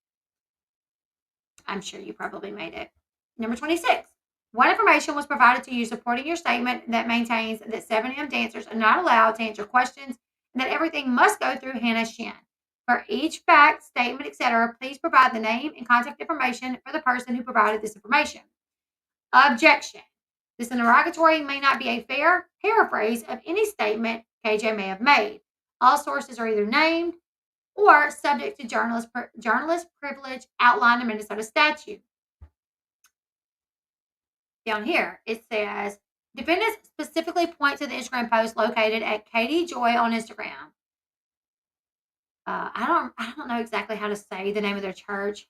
I'm sure you probably made it. Number 26. What information was provided to you supporting your statement that maintains that 7M dancers are not allowed to answer questions and that everything must go through Hannah Shin? For each fact, statement, etc., please provide the name and contact information for the person who provided this information. Objection. This interrogatory may not be a fair paraphrase of any statement KJ may have made. All sources are either named or subject to journalist privilege outlined in Minnesota statute. Down here, it says, defendants specifically point to the Instagram post located at Katie Joy on Instagram. I don't know exactly how to say the name of their church.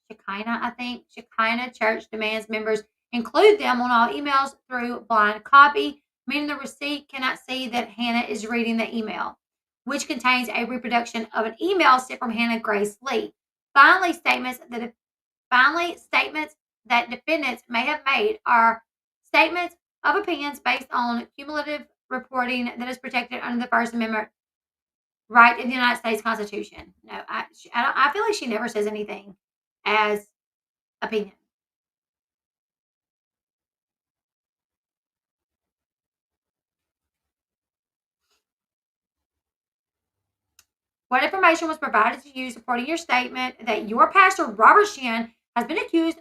Shekinah, I think. Shekinah Church demands members include them on all emails through blind copy, meaning the receipt cannot see that Hannah is reading the email, which contains a reproduction of an email sent from Hannah Grace Lee. Finally, statements that defendants may have made are statements of opinions based on cumulative reporting that is protected under the First Amendment right in the United States Constitution. No, I feel like she never says anything as opinion. What information was provided to you supporting your statement that your pastor, Robert Shin, has been accused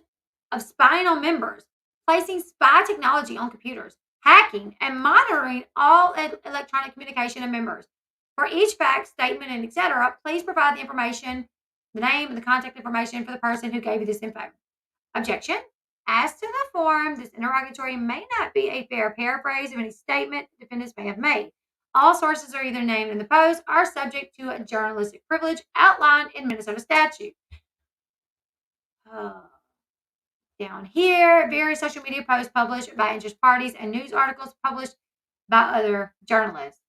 of spying on members, placing spy technology on computers, hacking, and monitoring all electronic communication of members? For each fact, statement, and etc., please provide the information, the name, and the contact information for the person who gave you this info. Objection. As to the form, this interrogatory may not be a fair paraphrase of any statement defendants may have made. All sources are either named in the post or subject to a journalistic privilege outlined in Minnesota statute. Down here, various social media posts published by interested parties and news articles published by other journalists.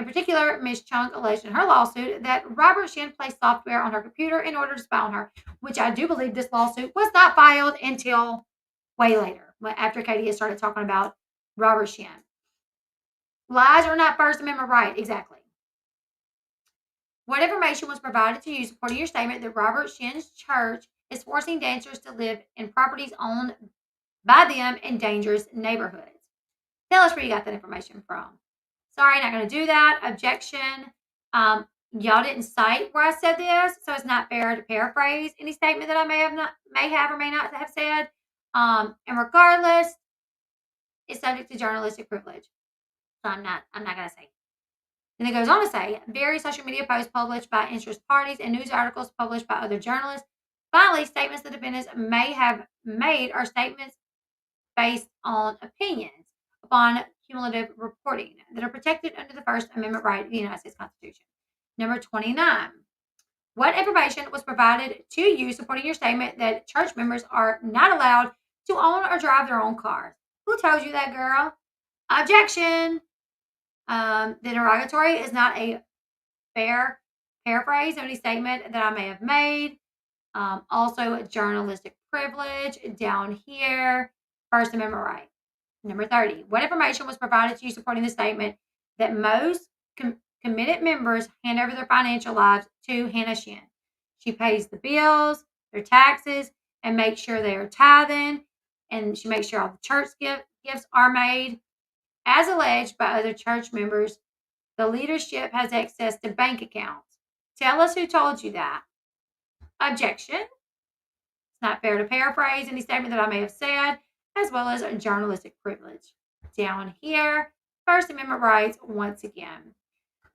In particular, Ms. Chung alleged in her lawsuit that Robert Shin placed software on her computer in order to spy on her, which I do believe this lawsuit was not filed until way later, after Katie had started talking about Robert Shin. Lies are not First Amendment right, exactly. What information was provided to you supporting your statement that Robert Shin's church is forcing dancers to live in properties owned by them in dangerous neighborhoods? Tell us where you got that information from. Sorry, not going to do that. Objection. Y'all didn't cite where I said this, so it's not fair to paraphrase any statement that I may have or may not have said. And regardless, it's subject to journalistic privilege. So I'm not going to say. And it goes on to say, various social media posts published by interest parties and news articles published by other journalists. Finally, statements the defendants may have made are statements based on opinions upon cumulative reporting that are protected under the First Amendment right of the United States Constitution. Number 29. What information was provided to you supporting your statement that church members are not allowed to own or drive their own cars? Who told you that, girl? Objection. The interrogatory is not a fair paraphrase of any statement that I may have made. Also, journalistic privilege down here. First Amendment right. Number 30. What information was provided to you supporting the statement that most committed members hand over their financial lives to Hannah Shin? She pays the bills, their taxes, and makes sure they are tithing, and she makes sure all the church gifts are made. As alleged by other church members, the leadership has access to bank accounts. Tell us who told you that. Objection. It's not fair to paraphrase any statement that I may have said, as well as journalistic privilege. Down here, First Amendment rights once again.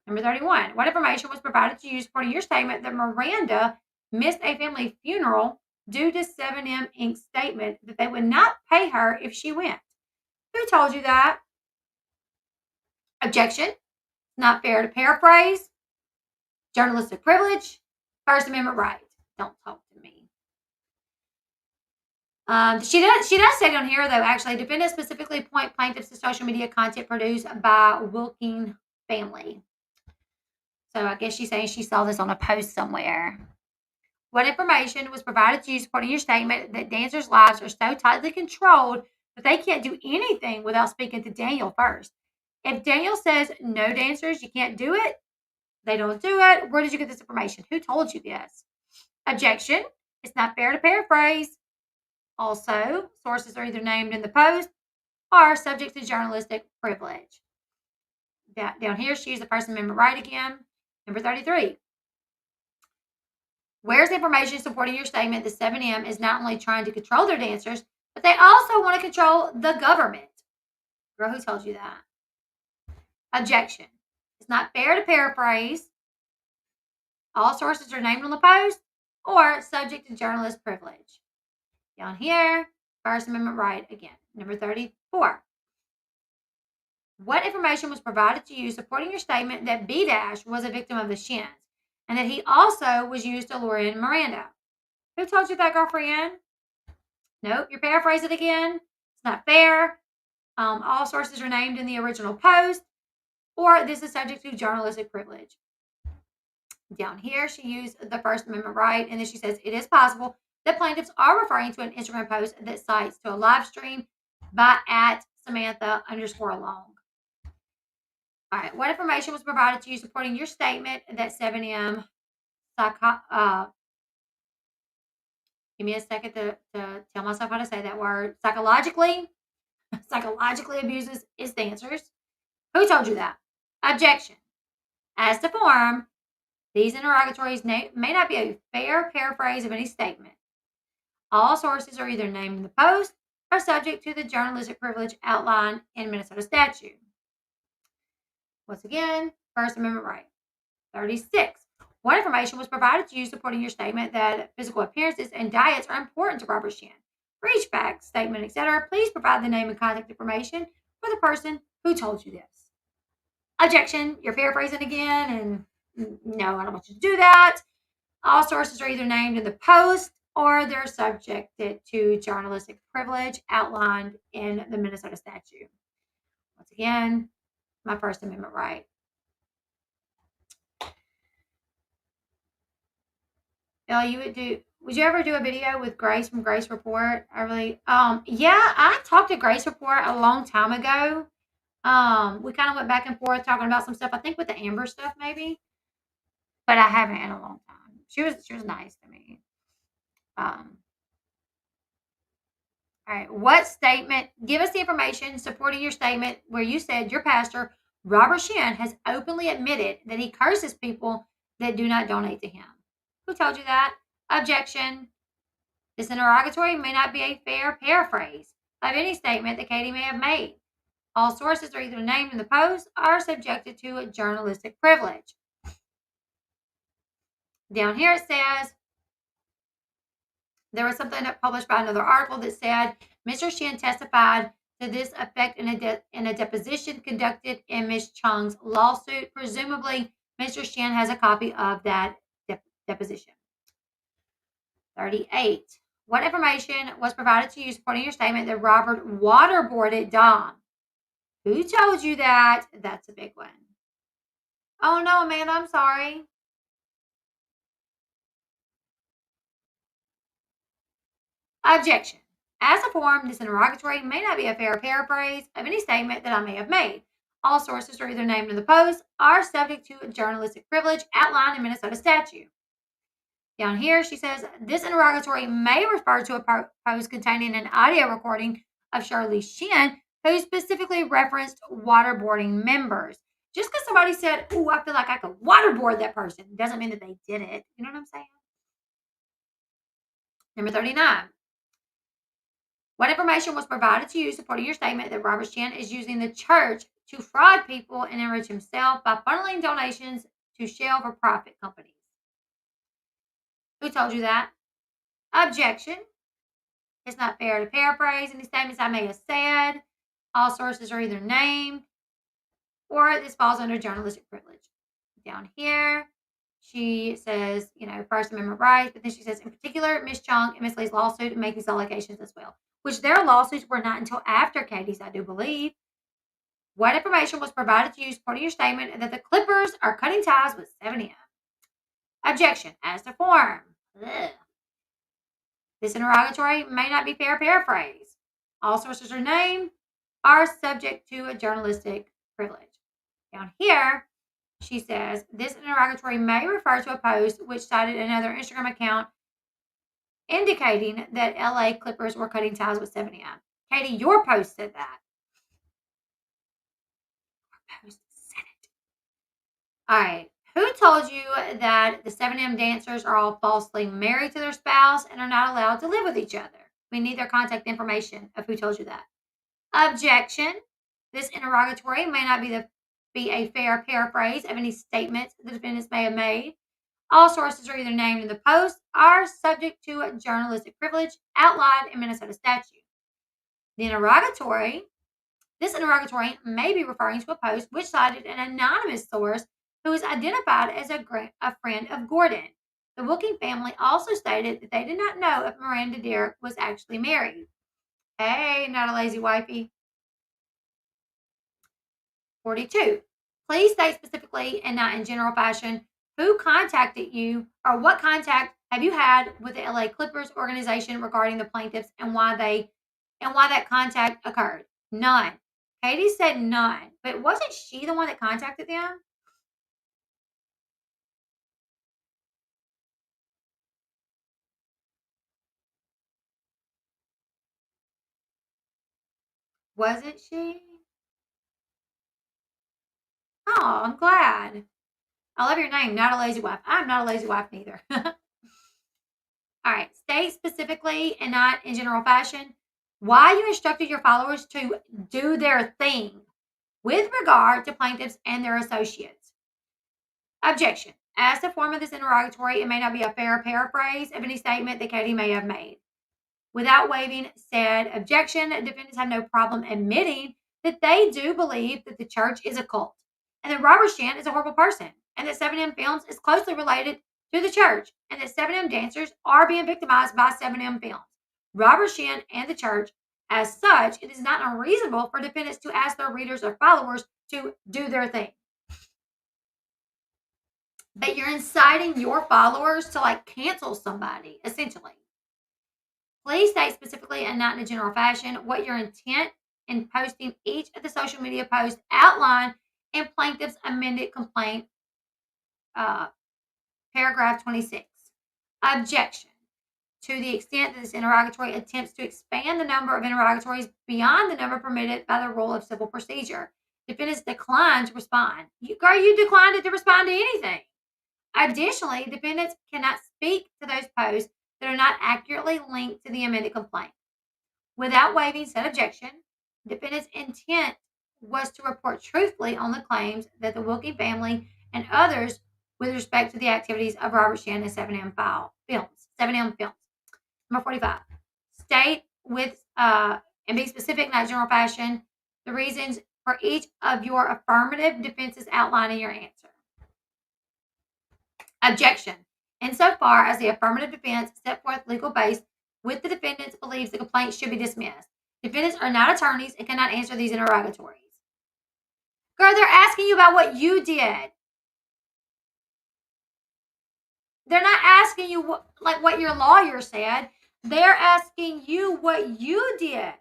Number 31. What information was provided to you supporting your statement that Miranda missed a family funeral due to 7M Inc.'s statement that they would not pay her if she went? Who told you that? Objection. Not fair to paraphrase. Journalistic privilege. First Amendment right. Don't talk to me. She does say on here, though, actually, defendants specifically point plaintiffs to social media content produced by Wilking family. So I guess she's saying she saw this on a post somewhere. What information was provided to you supporting your statement that dancers' lives are so tightly controlled that they can't do anything without speaking to Daniel first? If Daniel says, no dancers, you can't do it, they don't do it. Where did you get this information? Who told you this? Objection. It's not fair to paraphrase. Also, sources are either named in the post or subject to journalistic privilege. Down here, she used the First Amendment right again. Number 33. Where's the information supporting your statement that 7M is not only trying to control their dancers, but they also want to control the government? Girl, who told you that? Objection. It's not fair to paraphrase. All sources are named on the post or subject to journalist privilege. Down here, First Amendment right again. Number 34. What information was provided to you supporting your statement that B- was a victim of the Shins and that he also was used to lure in Miranda? Who told you that, girlfriend? Nope, you're paraphrasing again. It's not fair. All sources are named in the original post, or this is subject to journalistic privilege. Down here, she used the First Amendment right, and then she says it is possible that plaintiffs are referring to an Instagram post that cites to a live stream by @Samantha_Long. All right, what information was provided to you supporting your statement that 7M give me a second to tell myself how to say that word. Psychologically abuses its dancers? Who told you that? Objection. As to form, these interrogatories may not be a fair paraphrase of any statement. All sources are either named in the post or subject to the journalistic privilege outlined in Minnesota statute. Once again, First Amendment right. 36. What information was provided to you supporting your statement that physical appearances and diets are important to Robert Shin? For each fact, statement, etc., please provide the name and contact information for the person who told you this. Objection. You're paraphrasing again, and no, I don't want you to do that. All sources are either named in the post or they're subjected to journalistic privilege outlined in the Minnesota statute. Once again, my First Amendment right. Would you ever do a video with Grace from Grace Report? Yeah, I talked to Grace Report a long time ago. We kind of went back and forth talking about some stuff. I think with the Amber stuff, maybe, but I haven't in a long time. She was nice to me. Um, all right. What statement? Give us the information supporting your statement where you said your pastor Robert Shin has openly admitted that he curses people that do not donate to him. Who told you that? Objection. This interrogatory may not be a fair paraphrase of any statement that Katie may have made. All sources are either named in the post or are subjected to a journalistic privilege. Down here it says there was something published by another article that said Mr. Shin testified to this effect in a deposition conducted in Ms. Chung's lawsuit. Presumably, Mr. Shin has a copy of that deposition. 38. What information was provided to you supporting your statement that Robert waterboarded Dom? Who told you that? That's a big one. Oh no, Amanda, I'm sorry. Objection. As a form, this interrogatory may not be a fair paraphrase of any statement that I may have made. All sources are either named in the post or subject to journalistic privilege outlined in Minnesota statute. Down here, she says this interrogatory may refer to a post containing an audio recording of Shirley Shin, who specifically referenced waterboarding members. Just because somebody said, "Ooh, I feel like I could waterboard that person," doesn't mean that they did it. You know what I'm saying? Number 39. What information was provided to you supporting your statement that Robert Shin is using the church to fraud people and enrich himself by funneling donations to shell for profit companies? Who told you that? Objection. It's not fair to paraphrase any statements I may have said. All sources are either named or this falls under journalistic privilege. Down here, she says, First Amendment rights, but then she says, in particular, Ms. Chung and Ms. Lee's lawsuit make these allegations as well, which their lawsuits were not until after Katie's, I do believe. What information was provided to you supporting your statement that the Clippers are cutting ties with 7M? Objection. As to form. Ugh. This interrogatory may not be fair paraphrase. All sources are named, are subject to a journalistic privilege. Down here, she says this interrogatory may refer to a post which cited another Instagram account indicating that LA Clippers were cutting ties with 7M. Katie, your post said that. Your post said it. All right. Who told you that the 7M dancers are all falsely married to their spouse and are not allowed to live with each other? We need their contact information of who told you that. Objection. This interrogatory may not be a fair paraphrase of any statements the defendants may have made. All sources are either named in the post or are subject to a journalistic privilege outlined in Minnesota statute. This interrogatory may be referring to a post which cited an anonymous source who is identified as a friend of Gordon. The Wilking family also stated that they did not know if Miranda Derrick was actually married. Hey, not a lazy wifey. 42. Please state specifically and not in general fashion who contacted you or what contact have you had with the LA Clippers organization regarding the plaintiffs and why that contact occurred. None. Katie said none, but wasn't she the one that contacted them? Wasn't she? Oh, I'm glad. I love your name, not a lazy wife. I'm not a lazy wife neither. All right. State specifically and not in general fashion why you instructed your followers to do their thing with regard to plaintiffs and their associates. Objection. As the form of this interrogatory, it may not be a fair paraphrase of any statement that Katie may have made. Without waiving said objection, defendants have no problem admitting that they do believe that the church is a cult and that Robert Shin is a horrible person and that 7M Films is closely related to the church and that 7M dancers are being victimized by 7M Films, Robert Shin, and the church. As such, it is not unreasonable for defendants to ask their readers or followers to do their thing. But you're inciting your followers to like cancel somebody, essentially. Please state specifically and not in a general fashion what your intent in posting each of the social media posts outlined in plaintiff's amended complaint, uh, paragraph 26. Objection. To the extent that this interrogatory attempts to expand the number of interrogatories beyond the number permitted by the rule of civil procedure, defendants decline to respond. You declined to respond to anything. Additionally, defendants cannot speak to those posts that are not accurately linked to the amended complaint. Without waiving said objection, defendant's intent was to report truthfully on the claims that the Wilkie family and others with respect to the activities of Robert Shannon and 7M Films. 7M Films. Number 45. State with and be specific, not general fashion, the reasons for each of your affirmative defenses outlined in your answer. Objection. Insofar as the affirmative defense set forth legal base with the defendants believes the complaint should be dismissed. Defendants are not attorneys and cannot answer these interrogatories. Girl, they're asking you about what you did. They're not asking you what your lawyer said. They're asking you what you did.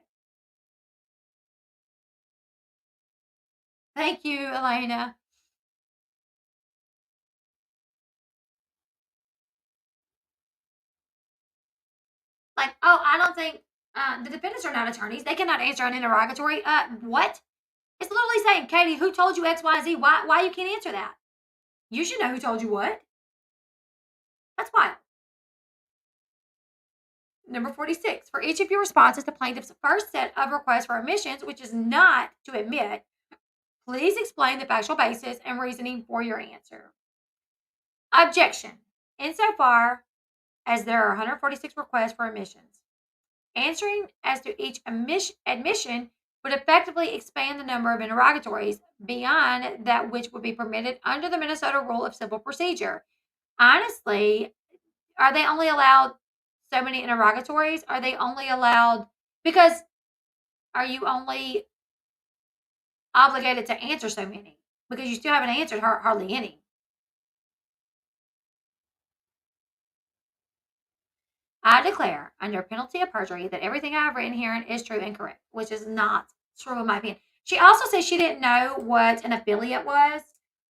Thank you, Elena. Like, oh, I don't think the defendants are not attorneys. They cannot answer an interrogatory. What? It's literally saying, Katie, who told you X, Y, Z? Why you can't answer that? You should know who told you what. That's wild. Number 46. For each of your responses to plaintiff's first set of requests for admissions, which is not to admit, please explain the factual basis and reasoning for your answer. Objection. Insofar as there are 146 requests for admissions, answering as to each admission would effectively expand the number of interrogatories beyond that which would be permitted under the Minnesota Rule of Civil Procedure. Honestly, are they only allowed so many interrogatories? Are they only allowed because are you only obligated to answer so many? Because you still haven't answered hardly any. I declare under penalty of perjury that everything I have written here is true and correct, which is not true in my opinion. She also said she didn't know what an affiliate was.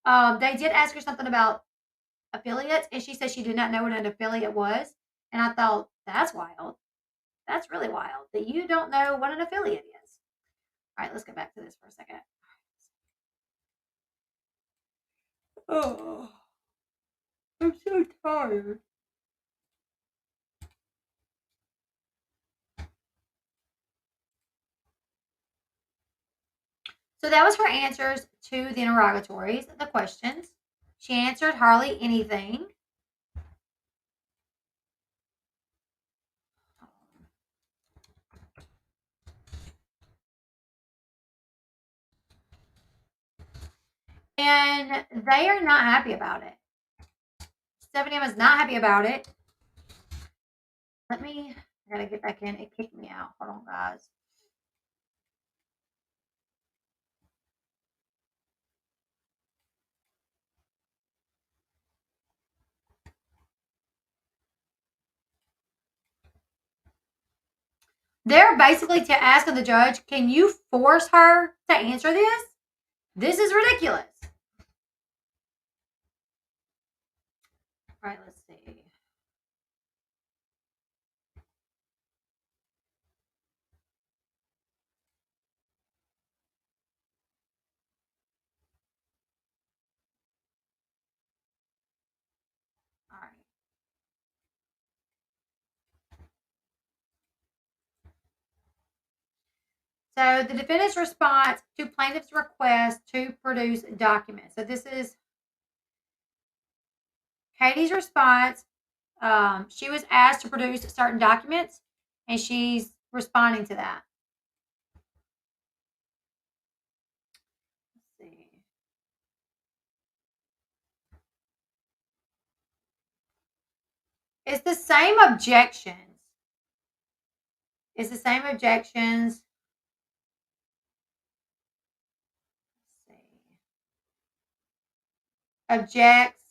They did ask her something about affiliates, and she said she did not know what an affiliate was. And I thought, that's wild. That's really wild that you don't know what an affiliate is. All right, let's go back to this for a second. Oh, I'm so tired. So that was her answers to the interrogatories, the questions. She answered hardly anything. And they are not happy about it. 7M is not happy about it. I gotta get back in. It kicked me out. Hold on, guys. They're basically asking the judge, can you force her to answer this? This is ridiculous. All right, let's see. All right. So the defendant's response to plaintiff's request to produce documents. So this is Katie's response. She was asked to produce certain documents, and she's responding to that. Let's see. It's the same objections. It's the same objections. Let's see. Objects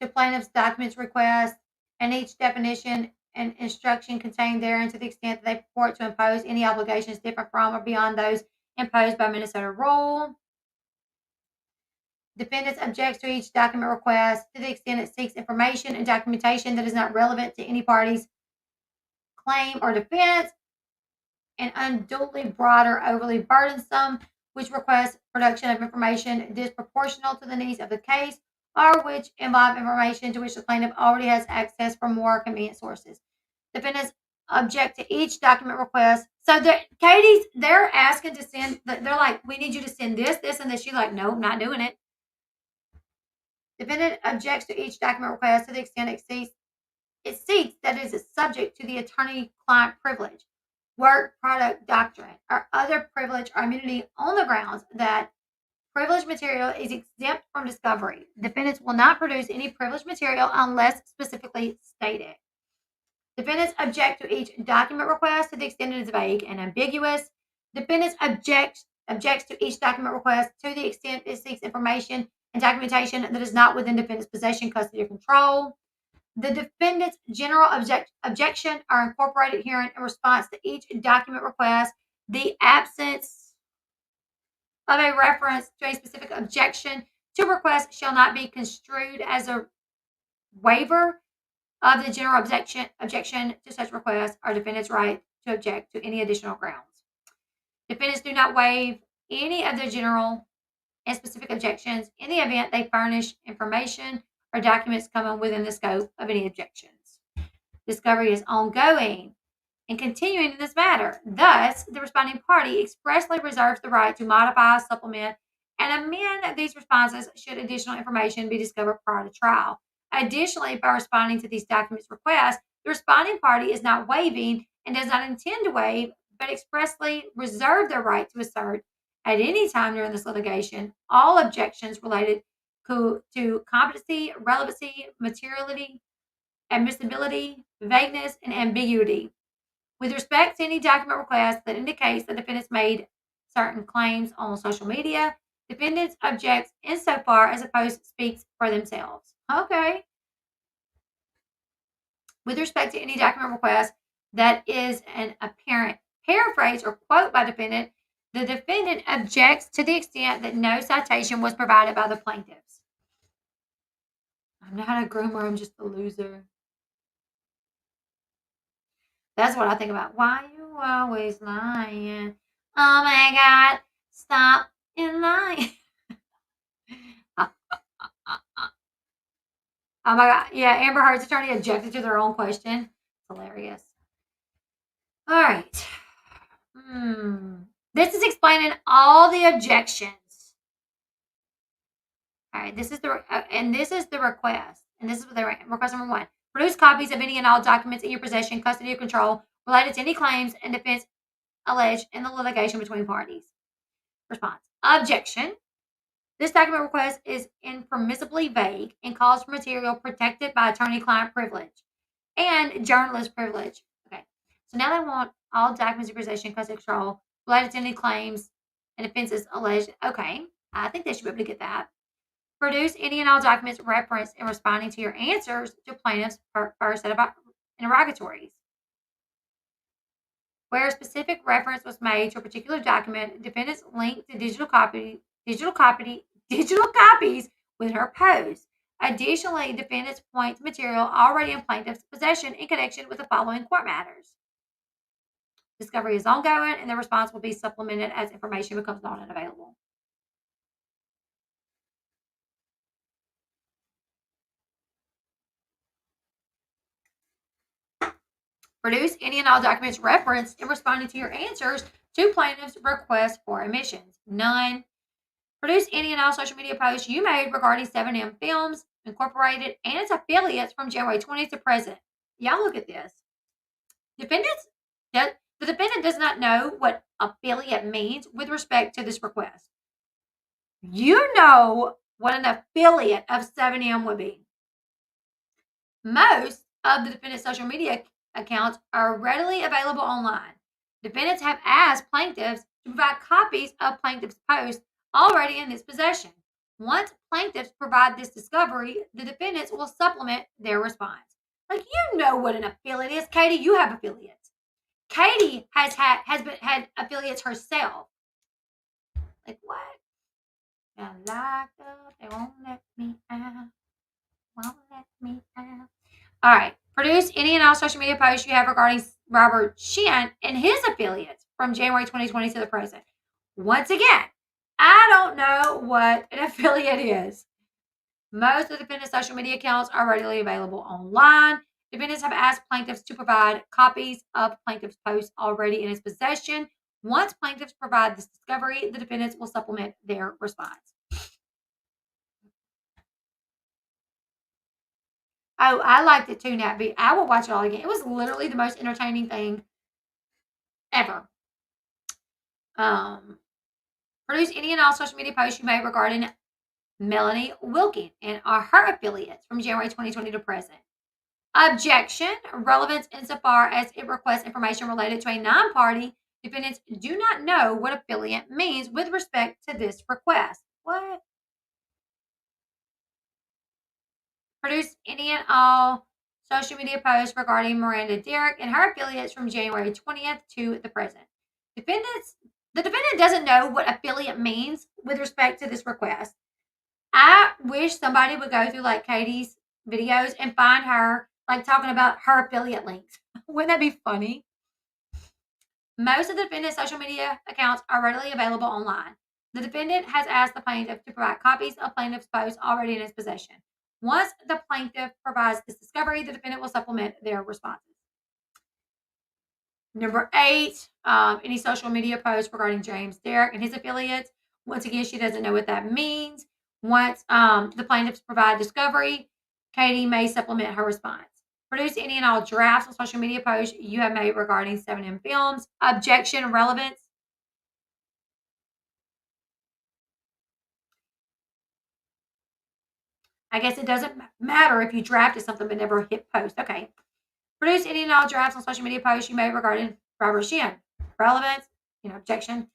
to plaintiff's documents request and each definition and instruction contained therein to the extent that they purport to impose any obligations different from or beyond those imposed by Minnesota rule. Defendants objects to each document request to the extent it seeks information and documentation that is not relevant to any party's claim or defense, and unduly broad or overly burdensome, which requests production of information disproportional to the needs of the case, or which involve information to which the plaintiff already has access from more convenient sources. Defendants object to each document request. So they're asking to send, they're like, we need you to send this, this, and this. You're like, nope, not doing it. Defendant objects to each document request to the extent it seeks that it is subject to the attorney-client privilege, work product doctrine, or other privilege or immunity on the grounds that privileged material is exempt from discovery. Defendants will not produce any privileged material unless specifically stated. Defendants object to each document request to the extent it is vague and ambiguous. Defendants objects to each document request to the extent it seeks information and documentation that is not within defendant's possession, custody, or control. The defendant's general objection are incorporated herein in response to each document request. The absence of a reference to a specific objection to request shall not be construed as a waiver of the general objection to such request or defendant's right to object to any additional grounds. Defendants do not waive any of their general and specific objections in the event they furnish information or documents coming within the scope of any objections. Discovery is ongoing and continuing in this matter. Thus, the responding party expressly reserves the right to modify, supplement, and amend these responses should additional information be discovered prior to trial. Additionally, by responding to these documents requests, the responding party is not waiving and does not intend to waive, but expressly reserve their right to assert at any time during this litigation all objections related to competency, relevancy, materiality, admissibility, vagueness, and ambiguity. With respect to any document request that indicates the defendants made certain claims on social media, defendants objects insofar as the post speaks for themselves. Okay. With respect to any document request that is an apparent paraphrase or quote by defendant, the defendant objects to the extent that no citation was provided by the plaintiffs. I'm not a groomer, I'm just a loser. That's what I think about. Why you always lying? Oh my God, stop in lying. Oh my God. Yeah, Amber Heard's attorney objected to their own question. Hilarious. All right. This is explaining all the objections. All right, this is the request. And this is what they write. Request number 1. Produce copies of any and all documents in your possession, custody, or control related to any claims and defense alleged in the litigation between parties. Response. Objection. This document request is impermissibly vague and calls for material protected by attorney-client privilege and journalist privilege. Okay, so now they want all documents in possession, custody, control related to any claims and offenses alleged. Okay, I think they should be able to get that. Produce any and all documents referenced in responding to your answers to plaintiff's first set of interrogatories. Where a specific reference was made to a particular document, defendants link to digital copies with her post. Additionally, defendants point to material already in plaintiff's possession in connection with the following court matters. Discovery is ongoing, and the response will be supplemented as information becomes known and available. Produce any and all documents referenced in responding to your answers to plaintiff's request for admissions. None. Produce any and all social media posts you made regarding 7M Films Incorporated and its affiliates from January 20th to present. Y'all look at this. The defendant does not know what affiliate means with respect to this request. You know what an affiliate of 7M would be. Most of the defendant's social media accounts are readily available online. Defendants have asked plaintiffs to provide copies of plaintiff's posts already in his possession. Once plaintiffs provide this discovery, the defendants will supplement their response. Like, you know what an affiliate is, Katie. You have affiliates. Katie had affiliates herself. Like, what? Got locked up. They won't let me out. Won't let me out. All right. Produce any and all social media posts you have regarding Robert Sheehan and his affiliates from January 2020 to the present. Once again, I don't know what an affiliate is. Most of the defendants' social media accounts are readily available online. Defendants have asked plaintiffs to provide copies of plaintiff's posts already in his possession. Once plaintiffs provide this discovery, the defendants will supplement their response. Oh, I liked it too, Nat B. I will watch it all again. It was literally the most entertaining thing ever. Um, Produce any and all social media posts you made regarding Melanie Wilkin and her affiliates from January 2020 to present. Objection. Relevance insofar as it requests information related to a non-party. Defendants do not know what affiliate means with respect to this request. What? Produce any and all social media posts regarding Miranda Derrick and her affiliates from January 20th to the present. The defendant doesn't know what affiliate means with respect to this request. I wish somebody would go through like Katie's videos and find her like talking about her affiliate links. Wouldn't that be funny? Most of the defendant's social media accounts are readily available online. The defendant has asked the plaintiff to provide copies of plaintiff's posts already in his possession. Once the plaintiff provides this discovery, the defendant will supplement their responses. Number 8, any social media posts regarding James Derrick and his affiliates. Once again, she doesn't know what that means. Once the plaintiffs provide discovery, Katie may supplement her response. Produce any and all drafts on social media posts you have made regarding 7M Films. Objection, relevance. I guess it doesn't matter if you drafted something but never hit post. Okay. Produce any and all drafts on social media posts you made regarding Robert Sheehan. Relevance, objection.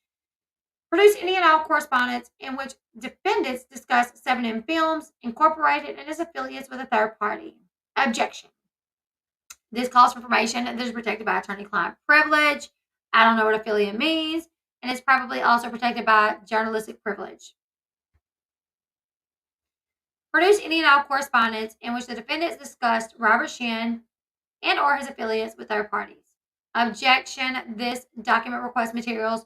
Produce any and all correspondence in which defendants discuss 7M Films, Incorporated, and its affiliates with a third party. Objection. This calls for information that is protected by attorney-client privilege. I don't know what affiliate means, and it's probably also protected by journalistic privilege. Produce any and all correspondence in which the defendants discussed Robert Sheehan and or his affiliates with third parties. Objection. This document requests materials.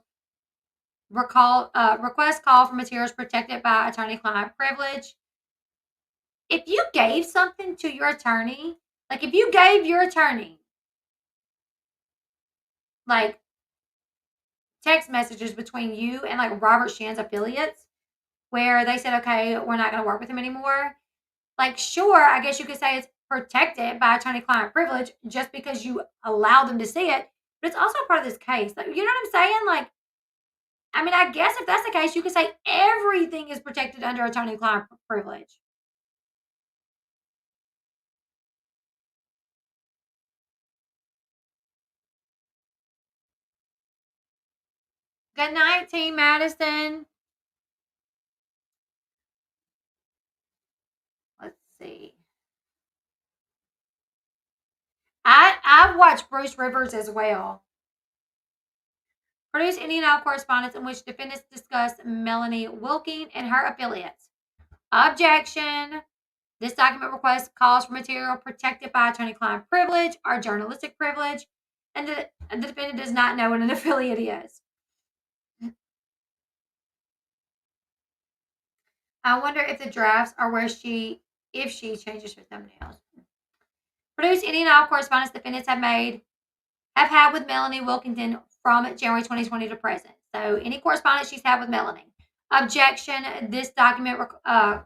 Request call for materials protected by attorney-client privilege. If you gave something to your attorney, like if you gave your attorney like text messages between you and like Robert Sheehan's affiliates where they said, okay, we're not going to work with him anymore. Like, sure, I guess you could say it's protected by attorney-client privilege just because you allow them to see it. But it's also part of this case. Like, you know what I'm saying? Like, I mean, I guess if that's the case, you could say everything is protected under attorney-client privilege. Good night, Team Madison. Let's see. I've watched Bruce Rivers as well. Produce any and all correspondence in which defendants discuss Melanie Wilkin and her affiliates. Objection. This document request calls for material protected by attorney-client privilege or journalistic privilege, and the defendant does not know what an affiliate is. I wonder if the drafts are where if she changes her thumbnails. Produce any and all correspondence defendants have had with Melanie Wilkinson from January 2020 to present. So any correspondence she's had with Melanie. Objection. This document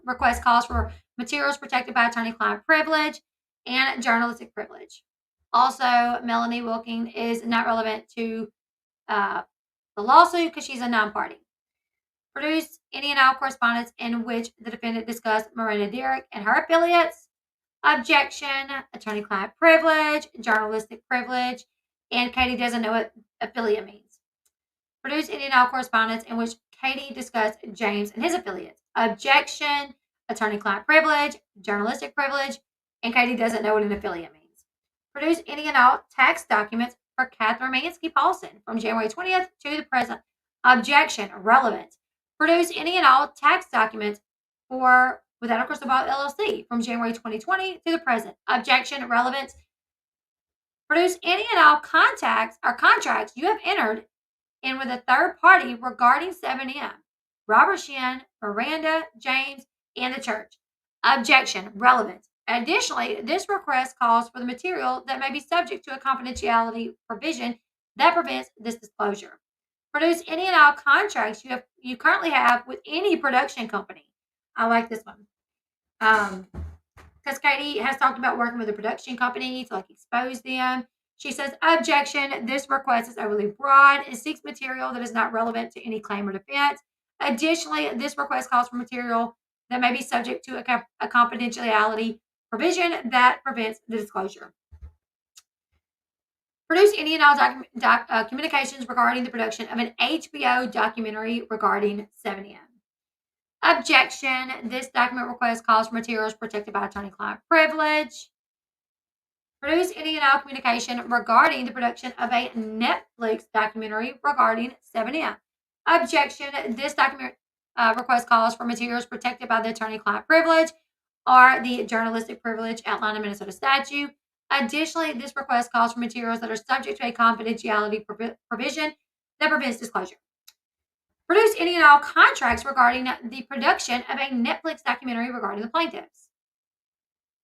request calls for materials protected by attorney-client privilege and journalistic privilege. Also, Melanie Wilkin is not relevant to the lawsuit because she's a non-party. Produce any and all correspondence in which the defendant discussed Miranda Derrick and her affiliates. Objection. Attorney-client privilege, journalistic privilege, and Katie doesn't know what affiliate means. Produce any and all correspondence in which Katie discuss James and his affiliates. Objection, attorney-client privilege, journalistic privilege, and Katie doesn't know what an affiliate means. Produce any and all tax documents for Catherine Mansky Paulson from January 20th to the present. Objection, relevance. Produce any and all tax documents for Without a Crystal Ball LLC from January 2020 to the present. Objection, relevance. Produce any and all contacts or contracts you have entered in with a third party regarding 7M. Robert Shin, Miranda, James, and the church. Objection, relevance. Additionally, this request calls for the material that may be subject to a confidentiality provision that prevents this disclosure. Produce any and all contracts you currently have with any production company. I like this one. Because Katie has talked about working with a production company to expose them. She says, objection, this request is overly broad and seeks material that is not relevant to any claim or defense. Additionally, this request calls for material that may be subject to a confidentiality provision that prevents the disclosure. Produce any and all communications regarding the production of an HBO documentary regarding 7M. Objection, this document request calls for materials protected by attorney-client privilege. Produce any and all communication regarding the production of a Netflix documentary regarding 7M. Objection, this document request calls for materials protected by the attorney-client privilege or the journalistic privilege outlined in Minnesota statute. Additionally, this request calls for materials that are subject to a confidentiality provision that prevents disclosure. Produce any and all contracts regarding the production of a Netflix documentary regarding the plaintiffs.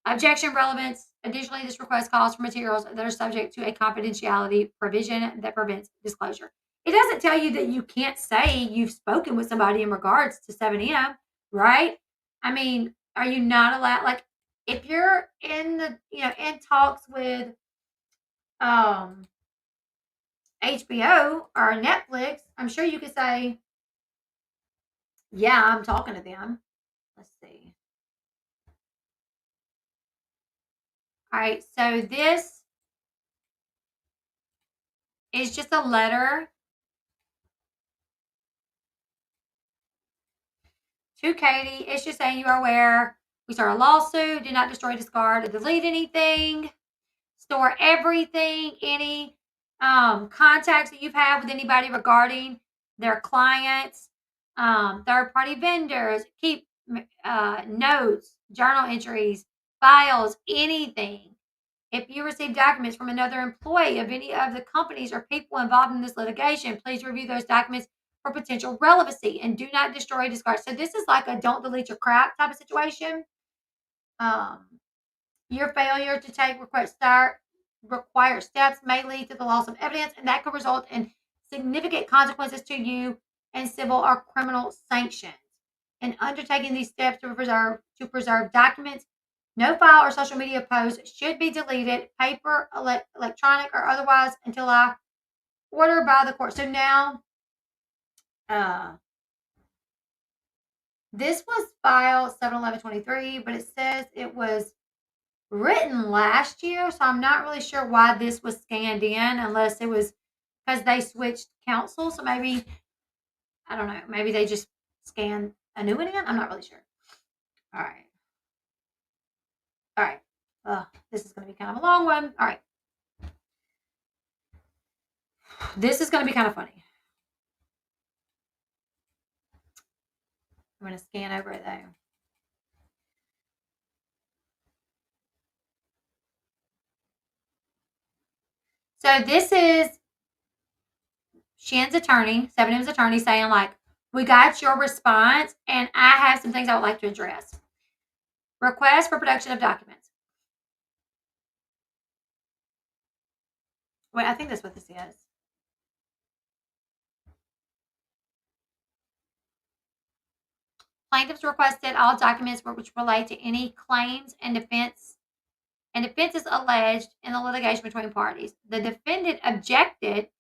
Objection, relevance. Additionally, this request calls for materials that are subject to a confidentiality provision that prevents disclosure. It doesn't tell you that you can't say you've spoken with somebody in regards to 7M, right? I mean, are you not allowed? Like, if you're in talks with HBO or Netflix, I'm sure you could say, yeah, I'm talking to them. Let's see. All right, so this is just a letter to Katie. It's just saying you are aware we start a lawsuit. Do not destroy, discard, or delete anything. Store everything, any contacts that you've had with anybody regarding their clients, third-party vendors. Keep notes, journal entries, files, anything. If you receive documents from another employee of any of the companies or people involved in this litigation, please review those documents for potential relevancy and do not destroy, discard. So this is like a don't delete your crap type of situation. Your failure to take required steps may lead to the loss of evidence, and that could result in significant consequences to you and civil or criminal sanctions. In undertaking these steps to preserve documents, no file or social media post should be deleted, paper, electronic, or otherwise, until I order by the court. So now, this was filed 7/11/23, but it says it was written last year, so I'm not really sure why this was scanned in, unless it was because they switched counsel. So maybe, I don't know, maybe they just scanned a new one in. I'm not really sure. All right. This is going to be kind of a long one. All right. This is going to be kind of funny. I'm going to scan over it though. So this is Shin's attorney, 7M's attorney, saying like, we got your response and I have some things I would like to address. Request for production of documents. Wait, I think that's what this is. Plaintiffs requested all documents which relate to any claims and defenses alleged in the litigation between parties. The defendant objected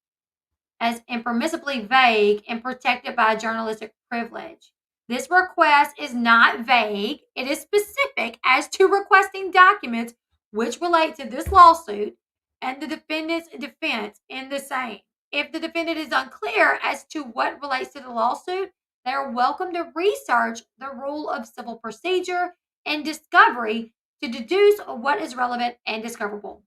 as impermissibly vague and protected by journalistic privilege. This request is not vague. It is specific as to requesting documents which relate to this lawsuit and the defendant's defense in the same. If the defendant is unclear as to what relates to the lawsuit, they are welcome to research the rule of civil procedure and discovery to deduce what is relevant and discoverable.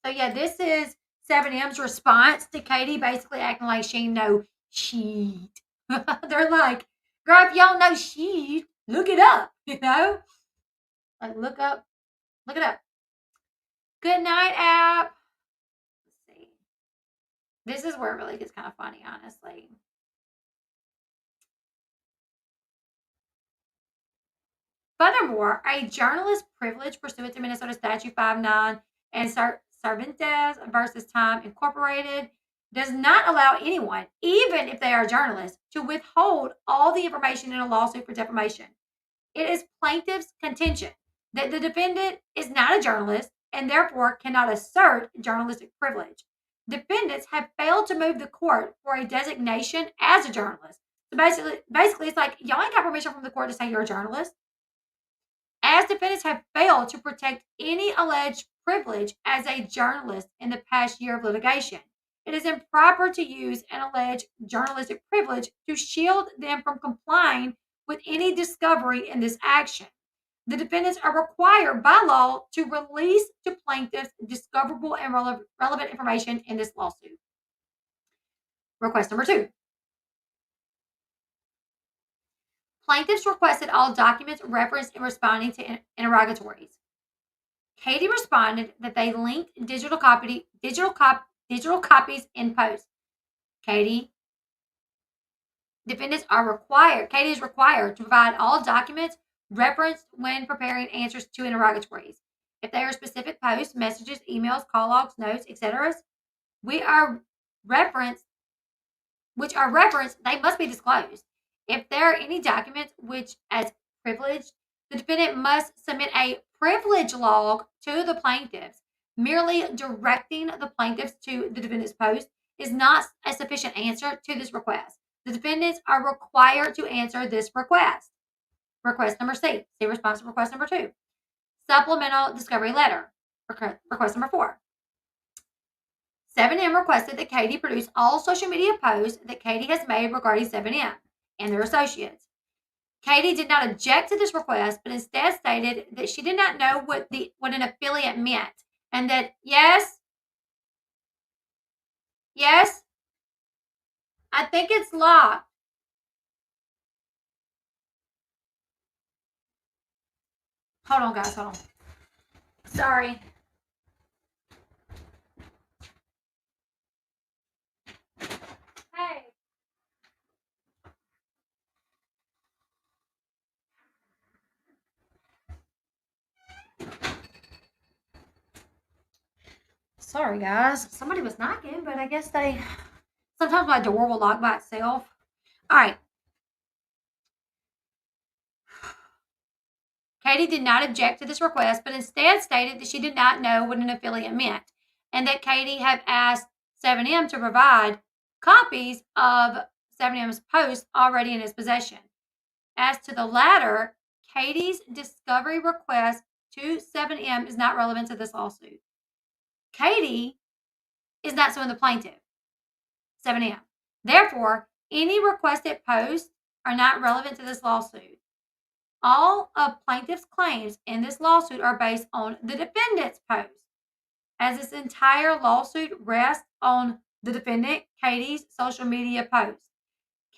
So yeah, this is 7M's response to Katie basically acting like she know shit. They're like, girl, if y'all know shit, look it up, Like look it up. Good night app. Let's see. This is where it really gets kind of funny, honestly. Furthermore, a journalist privilege pursuant to Minnesota Statute 59 and Cervantes versus Time Incorporated does not allow anyone, even if they are journalists, to withhold all the information in a lawsuit for defamation. It is plaintiff's contention that the defendant is not a journalist and therefore cannot assert journalistic privilege. Defendants have failed to move the court for a designation as a journalist. So basically, it's like y'all ain't got permission from the court to say you're a journalist. As defendants have failed to protect any alleged privilege as a journalist in the past year of litigation, it is improper to use an alleged journalistic privilege to shield them from complying with any discovery in this action. The defendants are required by law to release to plaintiffs discoverable and relevant information in this lawsuit. Request number 2. Plaintiffs requested all documents referenced in responding to interrogatories. Katie responded that they linked digital copies in post. Katie is required to provide all documents referenced when preparing answers to interrogatories. If they are specific posts, messages, emails, call logs, notes, etc., which are referenced, they must be disclosed. If there are any documents which as privileged, the defendant must submit a privilege log to the plaintiffs. Merely directing the plaintiffs to the defendant's post is not a sufficient answer to this request. The defendants are required to answer this request. Request number C. See response to request number 2. Supplemental discovery letter. Request number 4. 7M requested that Katie produce all social media posts that Katie has made regarding 7M and their associates. Katie did not object to this request, but instead stated that she did not know what an affiliate meant, and that yes, I think it's locked. Hold on, guys, hold on. Sorry. Hey. Sorry, guys. Somebody was knocking, but I guess sometimes my door will lock by itself. All right. Katie did not object to this request, but instead stated that she did not know what an affiliate meant, and that Katie had asked 7M to provide copies of 7M's posts already in his possession. As to the latter, Katie's discovery request to 7M is not relevant to this lawsuit. Katie is not suing the plaintiff, 7M. Therefore, any requested posts are not relevant to this lawsuit. All of plaintiff's claims in this lawsuit are based on the defendant's post, as this entire lawsuit rests on the defendant, Katie's social media posts.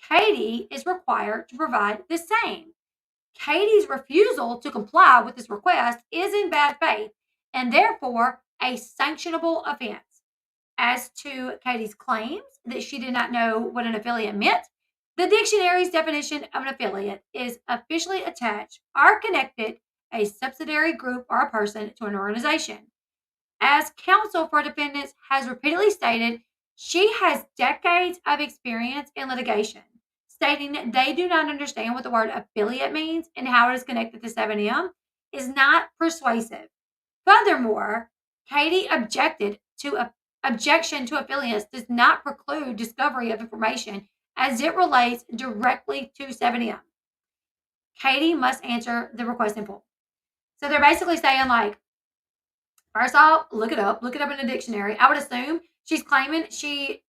Katie is required to provide the same. Katie's refusal to comply with this request is in bad faith and therefore a sanctionable offense. As to Katie's claims that she did not know what an affiliate meant, the dictionary's definition of an affiliate is officially attached or connected a subsidiary group or a person to an organization. As counsel for defendants has repeatedly stated, she has decades of experience in litigation, stating they do not understand what the word affiliate means and how it is connected to 7M is not persuasive. Furthermore, Katie objection to affiliates does not preclude discovery of information as it relates directly to 7M. Katie must answer the request in full. So they're basically saying, like, first off, look it up in a dictionary. I would assume she's claiming she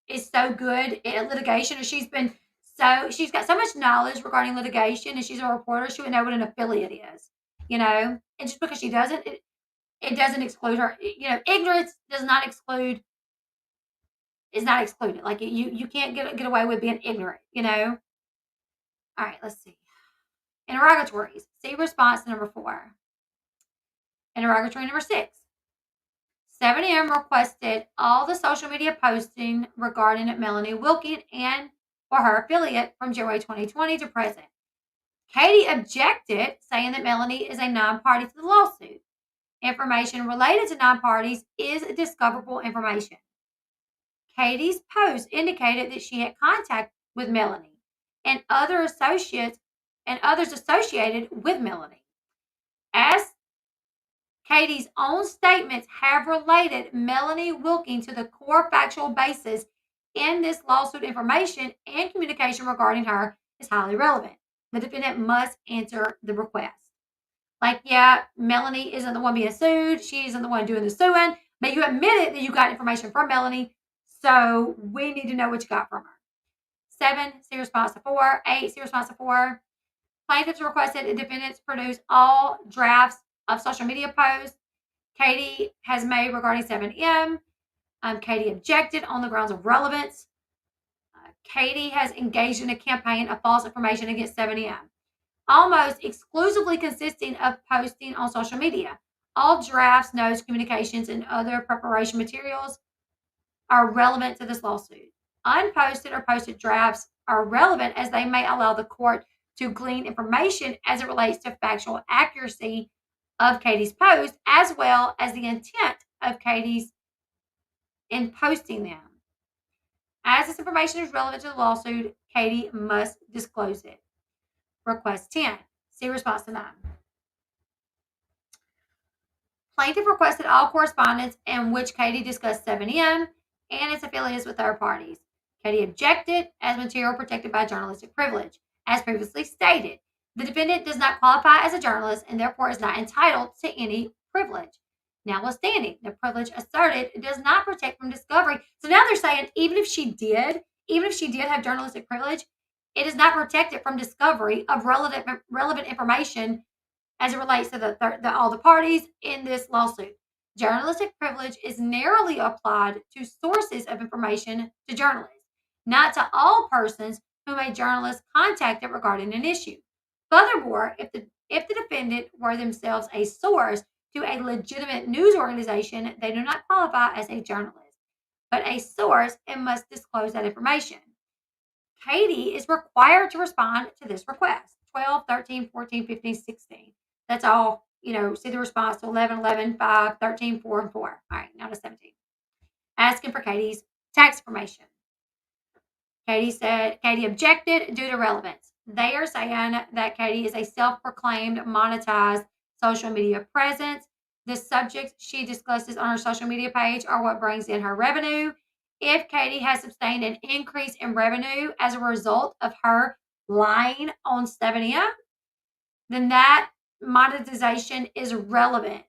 is so good at litigation, or she's been So she's got so much knowledge regarding litigation, and she's a reporter, she would know what an affiliate is, And just because she doesn't, it doesn't exclude her. Ignorance does not exclude, is not excluded. Like you can't get away with being ignorant. All right, let's see. Interrogatories. See response number 4. Interrogatory number 6. 7M requested all the social media posting regarding Melanie Wilkin and or her affiliate from January 2020 to present. Katie objected, saying that Melanie is a non-party to the lawsuit. Information related to non-parties is discoverable information. Katie's post indicated that she had contact with Melanie and others associated with Melanie. As Katie's own statements have related Melanie Wilkin to the core factual basis in this lawsuit, information and communication regarding her is highly relevant. The defendant must answer the request. Like, yeah, Melanie isn't the one being sued. She isn't the one doing the suing, but you admitted that you got information from Melanie, so we need to know what you got from her. 7, see response to 4. 8, see response to 4. Plaintiffs requested the defendants produce all drafts of social media posts Katie has made regarding 7M. Katie objected on the grounds of relevance. Katie has engaged in a campaign of false information against 7M, almost exclusively consisting of posting on social media. All drafts, notes, communications, and other preparation materials are relevant to this lawsuit. Unposted or posted drafts are relevant as they may allow the court to glean information as it relates to factual accuracy of Katie's post, as well as the intent of Katie's in posting them. As this information is relevant to the lawsuit, Katie must disclose it. Request 10. See response to 9. Plaintiff requested all correspondence in which Katie discussed 7M and its affiliates with third parties. Katie objected as material protected by journalistic privilege. As previously stated, the defendant does not qualify as a journalist and therefore is not entitled to any privilege. Notwithstanding, the privilege asserted does not protect from discovery. So now they're saying even if she did have journalistic privilege, it is not protected from discovery of relevant information as it relates to all the parties in this lawsuit. Journalistic privilege is narrowly applied to sources of information to journalists, not to all persons whom a journalist contacted regarding an issue. Furthermore, if the defendant were themselves a source to a legitimate news organization, they do not qualify as a journalist, but a source and must disclose that information. Katie is required to respond to this request. 12, 13, 14, 15, 16. That's all, see the response to 11, 11, 5, 13, 4, and 4. All right, now to 17. Asking for Katie's tax information. Katie objected due to relevance. They are saying that Katie is a self-proclaimed monetized social media presence. The subjects she discusses on her social media page are what brings in her revenue. If Katie has sustained an increase in revenue as a result of her lying on 7M, then that monetization is relevant.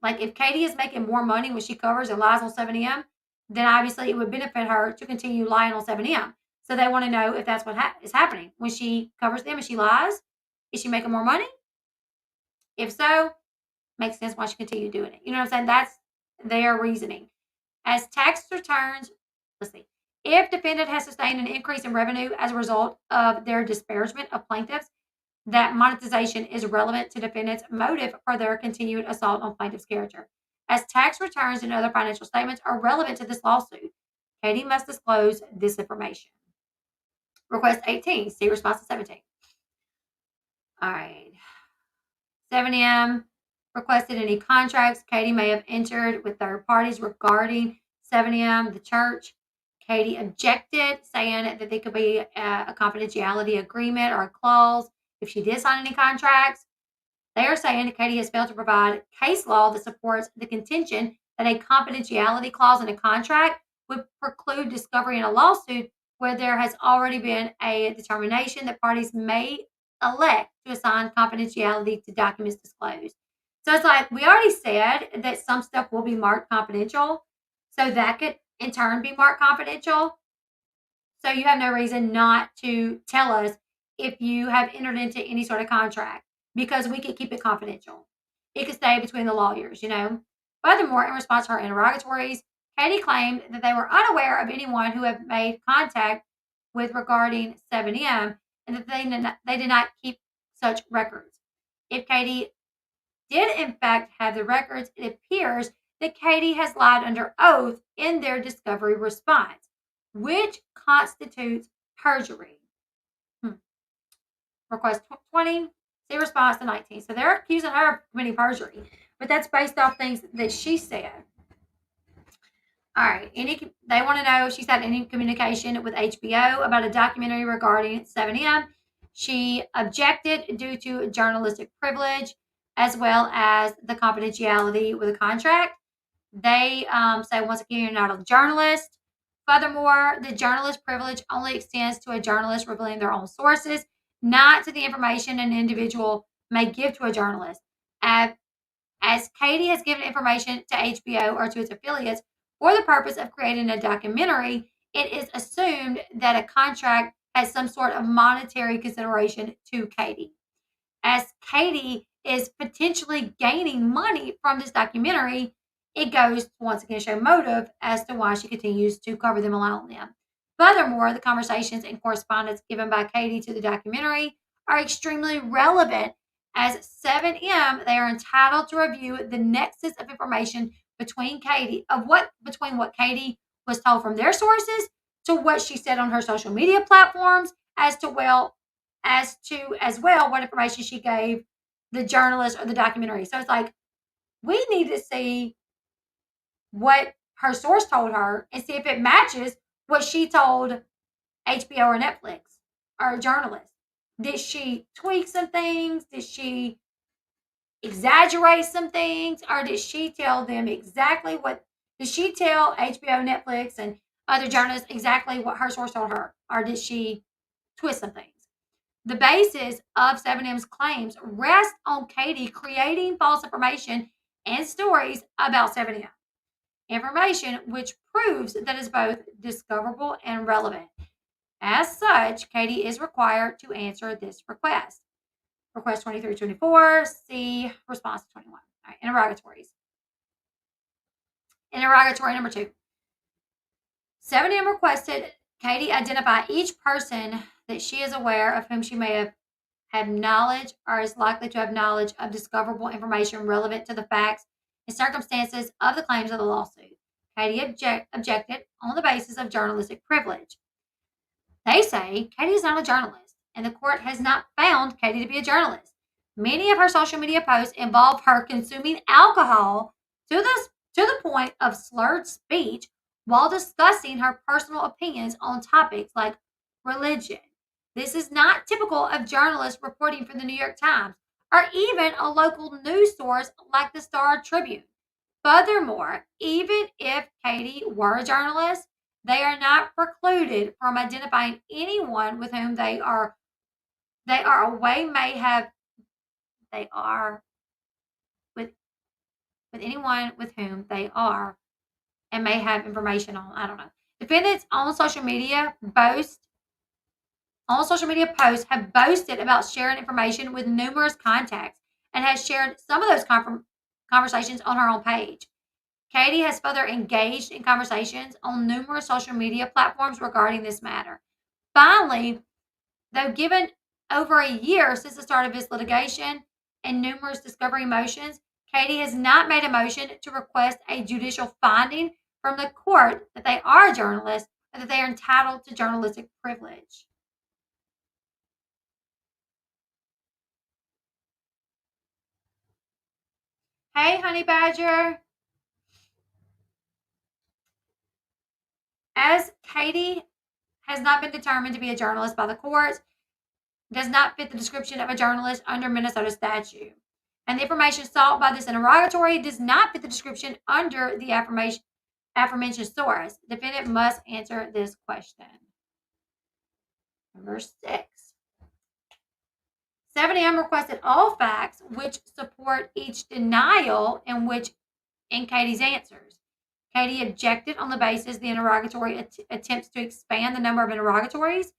Like if Katie is making more money when she covers and lies on 7M, then obviously it would benefit her to continue lying on 7M. So they want to know if that's what is happening. When she covers them and she lies, is she making more money? If so, makes sense why she continued doing it. You know what I'm saying? That's their reasoning. As tax returns, let's see. If defendant has sustained an increase in revenue as a result of their disparagement of plaintiffs, that monetization is relevant to defendant's motive for their continued assault on plaintiff's character. As tax returns and other financial statements are relevant to this lawsuit, Katie must disclose this information. Request 18. See response to 17. All right. 7M requested any contracts Katie may have entered with third parties regarding 7M, the church. Katie objected, saying that there could be a confidentiality agreement or a clause if she did sign any contracts. They are saying that Katie has failed to provide case law that supports the contention that a confidentiality clause in a contract would preclude discovery in a lawsuit where there has already been a determination that parties may elect to assign confidentiality to documents disclosed. So it's like we already said that some stuff will be marked confidential, so that could in turn be marked confidential. So you have no reason not to tell us if you have entered into any sort of contract because we could keep it confidential. It could stay between the lawyers, you know. Furthermore, in response to her interrogatories, Katie claimed that they were unaware of anyone who had made contact with regarding 7M and that they did not keep such records. If Katie did in fact have the records, it appears that Katie has lied under oath in their discovery response, which constitutes perjury. Request 20, see response to 19. So they're accusing her of committing perjury, but that's based off things that she said. All right. They want to know if she's had any communication with HBO about a documentary regarding 7M. She objected due to journalistic privilege as well as the confidentiality with the contract. They say, once again, you're not a journalist. Furthermore, the journalist privilege only extends to a journalist revealing their own sources, not to the information an individual may give to a journalist. As Katie has given information to HBO or to its affiliates for the purpose of creating a documentary, it is assumed that a contract has some sort of monetary consideration to Katie. As Katie is potentially gaining money from this documentary, it goes to once again show motive as to why she continues to cover them, allow them. Furthermore, the conversations and correspondence given by Katie to the documentary are extremely relevant. As 7M, they are entitled to review the nexus of information between what Katie was told from their sources to what she said on her social media platforms, as well what information she gave the journalist or the documentary. So it's like we need to see what her source told her and see if it matches what she told HBO or Netflix or a journalist. Did she tweak some things? Did she exaggerate some things? Or did she tell them exactly what? Did she tell HBO, Netflix, and other journalists exactly what her source told her? Or did she twist some things? The basis of 7M's claims rest on Katie creating false information and stories about 7M. Information which proves that is both discoverable and relevant. As such, Katie is required to answer this request. Request 2324, see response to 21. All right, interrogatories. Interrogatory number 2. 7M requested Katie identify each person that she is aware of whom she may have knowledge or is likely to have knowledge of discoverable information relevant to the facts and circumstances of the claims of the lawsuit. Katie objected on the basis of journalistic privilege. They say Katie is not a journalist, and the court has not found Katie to be a journalist. Many of her social media posts involve her consuming alcohol to the point of slurred speech while discussing her personal opinions on topics like religion. This is not typical of journalists reporting for the New York Times or even a local news source like the Star Tribune. Furthermore, even if Katie were a journalist, they are not precluded from identifying anyone with whom they are away may have they are with anyone with whom they are and may have information on. I don't know. Defendants on social media posts have boasted about sharing information with numerous contacts and has shared some of those conversations on her own page. Katie has further engaged in conversations on numerous social media platforms regarding this matter. Finally, though given over a year since the start of this litigation and numerous discovery motions, Katie has not made a motion to request a judicial finding from the court that they are a journalist and that they are entitled to journalistic privilege. Hey, Honey Badger. As Katie has not been determined to be a journalist by the courts, does not fit the description of a journalist under Minnesota statute. And the information sought by this interrogatory does not fit the description under the aforementioned source. The defendant must answer this question. Number 6. 7M requested all facts which support each denial in Katie's answers. Katie objected on the basis the interrogatory attempts to expand the number of interrogatories.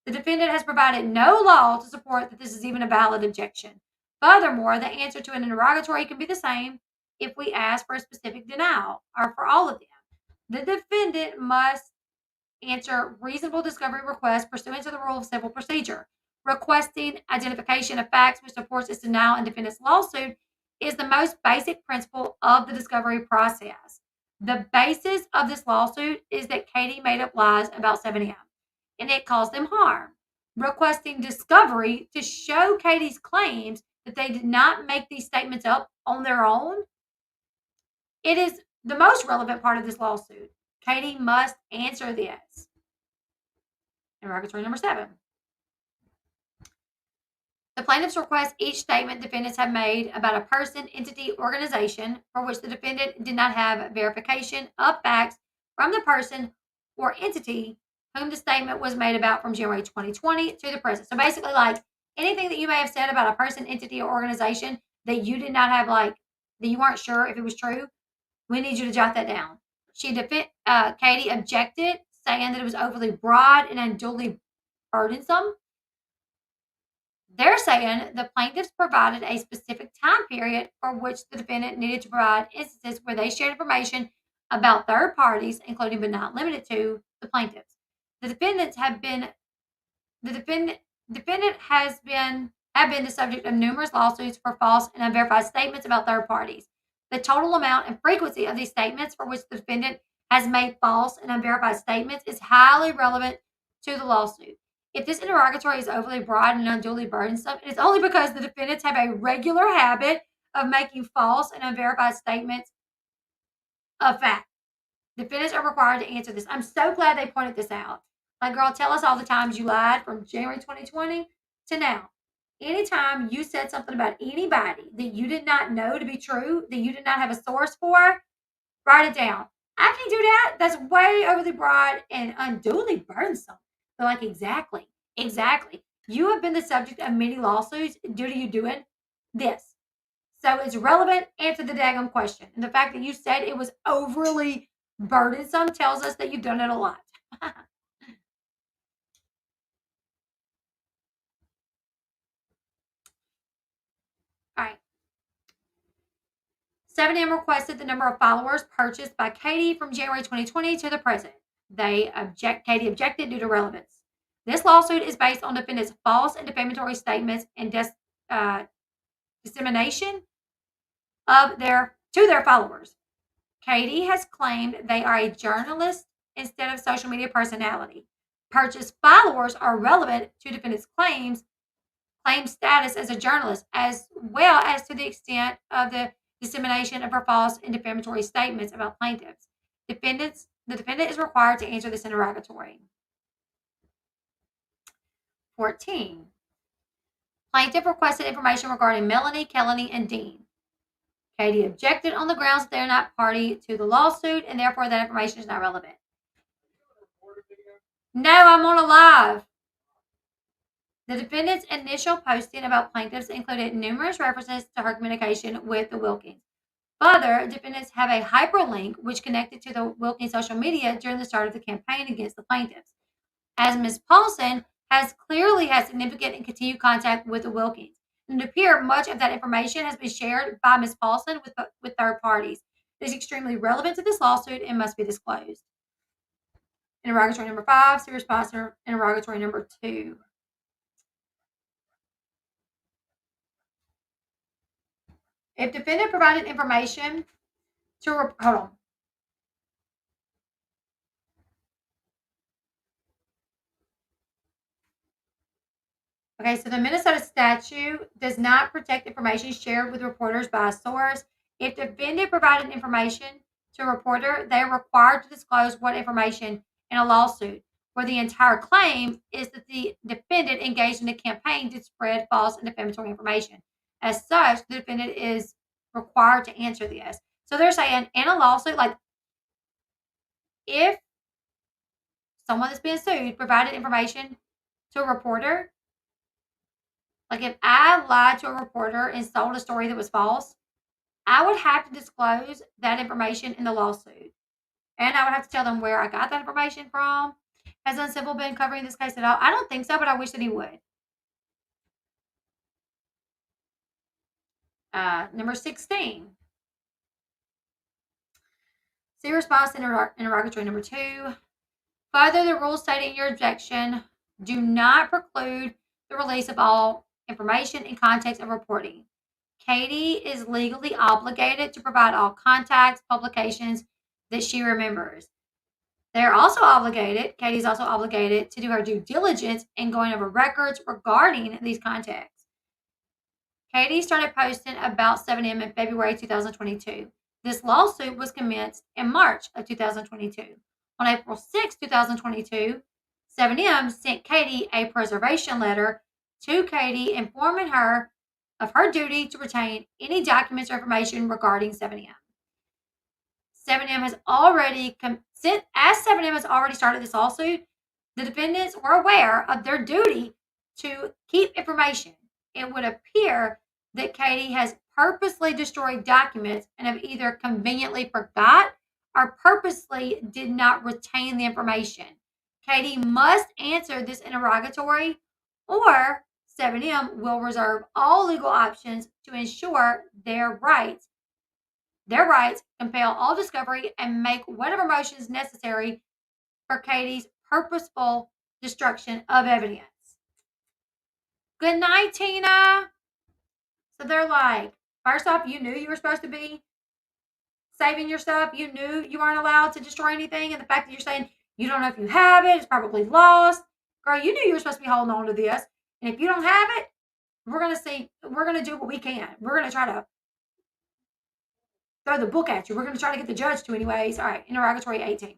The defendant has provided no law to support that this is even a valid objection. Furthermore, the answer to an interrogatory can be the same if we ask for a specific denial or for all of them. The defendant must answer reasonable discovery requests pursuant to the rule of civil procedure. Requesting identification of facts which supports its denial in defendant's lawsuit is the most basic principle of the discovery process. The basis of this lawsuit is that Katie made up lies about 7M and it caused them harm. Requesting discovery to show Katie's claims that they did not make these statements up on their own, it is the most relevant part of this lawsuit. Katie must answer this. Interrogatory number 7. The plaintiffs request each statement defendants have made about a person, entity, organization for which the defendant did not have verification of facts from the person or entity whom the statement was made about from January 2020 to the present. So basically, like anything that you may have said about a person, entity, or organization that you did not have, like that you weren't sure if it was true, we need you to jot that down. Katie objected, saying that it was overly broad and unduly burdensome. They're saying the plaintiffs provided a specific time period for which the defendant needed to provide instances where they shared information about third parties, including but not limited to the plaintiffs. The defendant have been the subject of numerous lawsuits for false and unverified statements about third parties. The total amount and frequency of these statements for which the defendant has made false and unverified statements is highly relevant to the lawsuit. If this interrogatory is overly broad and unduly burdensome, it is only because the defendants have a regular habit of making false and unverified statements of fact. Defendants are required to answer this. I'm so glad they pointed this out. Like, girl, tell us all the times you lied from January 2020 to now. Anytime you said something about anybody that you did not know to be true, that you did not have a source for, write it down. I can do that. That's way overly broad and unduly burdensome. They're like, exactly. You have been the subject of many lawsuits due to you doing this. So it's relevant. Answer the daggum question. And the fact that you said it was overly burdensome tells us that you've done it a lot. All right. 7M requested the number of followers purchased by Katie from January 2020 to the present. Katie objected due to relevance. This lawsuit is based on defendants' false and defamatory statements and dissemination to their followers. Katie has claimed they are a journalist instead of social media personality. Purchased followers are relevant to defendants' claim status as a journalist, as well as to the extent of the dissemination of her false and defamatory statements about plaintiffs. The defendant is required to answer this interrogatory. 14. Plaintiff requested information regarding Melanie, Kelly, and Dean. Katie objected on the grounds that they are not party to the lawsuit, and therefore that information is not relevant. No, I'm on a live. The defendant's initial posting about plaintiffs included numerous references to her communication with the Wilkins. Further, defendants have a hyperlink which connected to the Wilkins social media during the start of the campaign against the plaintiffs. As Ms. Paulson has clearly had significant and continued contact with the Wilkins. And it appears much of that information has been shared by Ms. Paulson with third parties. It is extremely relevant to this lawsuit and must be disclosed. Interrogatory number 5, serious posture. Interrogatory number 2. If defendant provided information to hold on. Okay, so the Minnesota statute does not protect information shared with reporters by a source. If defendant provided information to a reporter, they are required to disclose what information in a lawsuit where the entire claim is that the defendant engaged in a campaign to spread false and defamatory information. As such, the defendant is required to answer this. So they're saying in a lawsuit, like if someone that's being sued provided information to a reporter, like if I lied to a reporter and sold a story that was false, I would have to disclose that information in the lawsuit. And I would have to tell them where I got that information from. Has Uncivil been covering this case at all? I don't think so, but I wish that he would. Number 16. See response to interrogatory number 2. Further, the rules stated in your objection do not preclude the release of all information in context of reporting. Katie is legally obligated to provide all contacts, publications that she remembers. They're also obligated, Katie's also obligated to do her due diligence in going over records regarding these contacts. Katie started posting about 7M in February 2022. This lawsuit was commenced in March of 2022. On April 6, 2022, 7M sent Katie a preservation letter to Katie informing her of her duty to retain any documents or information regarding 7M. 7M has already as 7M has already started this lawsuit, the defendants were aware of their duty to keep information. It would appear that Katie has purposely destroyed documents and have either conveniently forgot or purposely did not retain the information. Katie must answer this interrogatory, or 7M will reserve all legal options to ensure their rights, compel all discovery, and make whatever motions necessary for Katie's purposeful destruction of evidence. Good night, Tina. So they're like, first off, you knew you were supposed to be saving your stuff. You knew you weren't allowed to destroy anything. And the fact that you're saying you don't know if you have it, it's probably lost. Girl, you knew you were supposed to be holding on to this. And if you don't have it, we're going to do what we can. We're going to try to throw the book at you. We're going to try to get the judge to anyways. All right, interrogatory 18.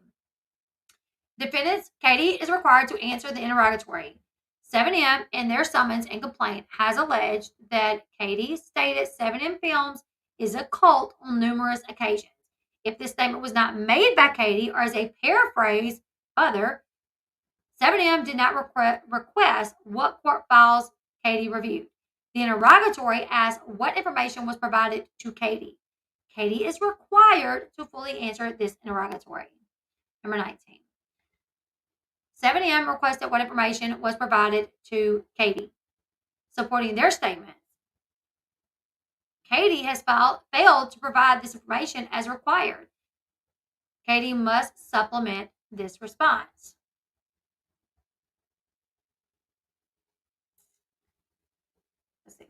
Defendants, Katie is required to answer the interrogatory. 7M in their summons and complaint has alleged that Katie stated 7M Films is a cult on numerous occasions. If this statement was not made by Katie or as a paraphrase, other, 7M did not request what court files Katie reviewed. The interrogatory asks what information was provided to Katie. Katie is required to fully answer this interrogatory. Number 19. 7M requested what information was provided to Katie, supporting their statements. Katie has failed to provide this information as required. Katie must supplement this response. Let's see.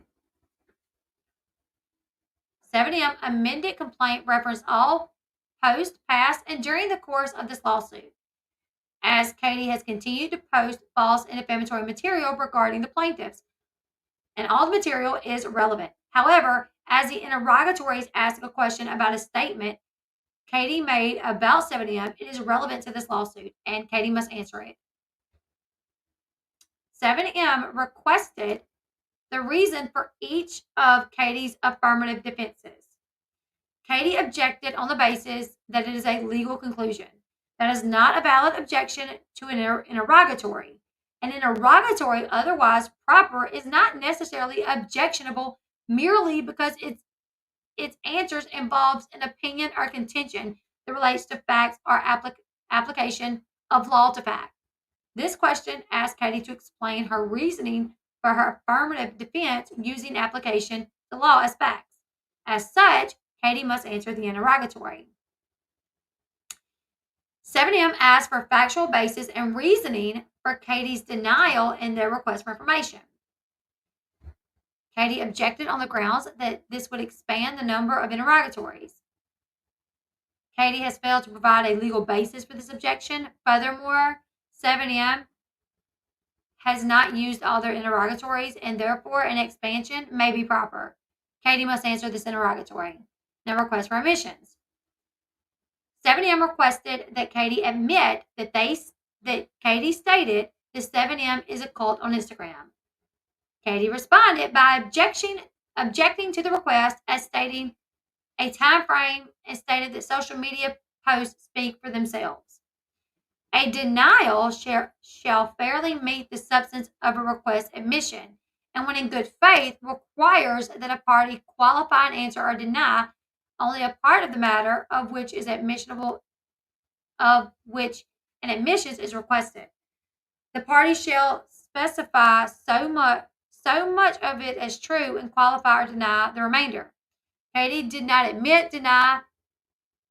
7M amended complaint referenced all post, past, and during the course of this lawsuit, as Katie has continued to post false and defamatory material regarding the plaintiffs, and all the material is relevant. However, as the interrogatories ask a question about a statement Katie made about 7M, it is relevant to this lawsuit, and Katie must answer it. 7M requested the reason for each of Katie's affirmative defenses. Katie objected on the basis that it is a legal conclusion. That is not a valid objection to an interrogatory. An interrogatory, otherwise proper, is not necessarily objectionable merely because its answers involves an opinion or contention that relates to facts or application of law to fact. This question asked Katie to explain her reasoning for her affirmative defense using application to law as facts. As such, Katie must answer the interrogatory. 7M asked for factual basis and reasoning for Katie's denial in their request for information. Katie objected on the grounds that this would expand the number of interrogatories. Katie has failed to provide a legal basis for this objection. Furthermore, 7M has not used all their interrogatories, and therefore an expansion may be proper. Katie must answer this interrogatory. Now, request for omissions. 7M requested that Katie admit that Katie stated that 7M is a cult on Instagram. Katie responded by objecting to the request as stating a time frame and stated that social media posts speak for themselves. A denial shall fairly meet the substance of a request admission, and when in good faith requires that a party qualify an answer or deny only a part of the matter of which is admissible of which an admission is requested. The party shall specify so much of it as true and qualify or deny the remainder. Katie did not admit, deny,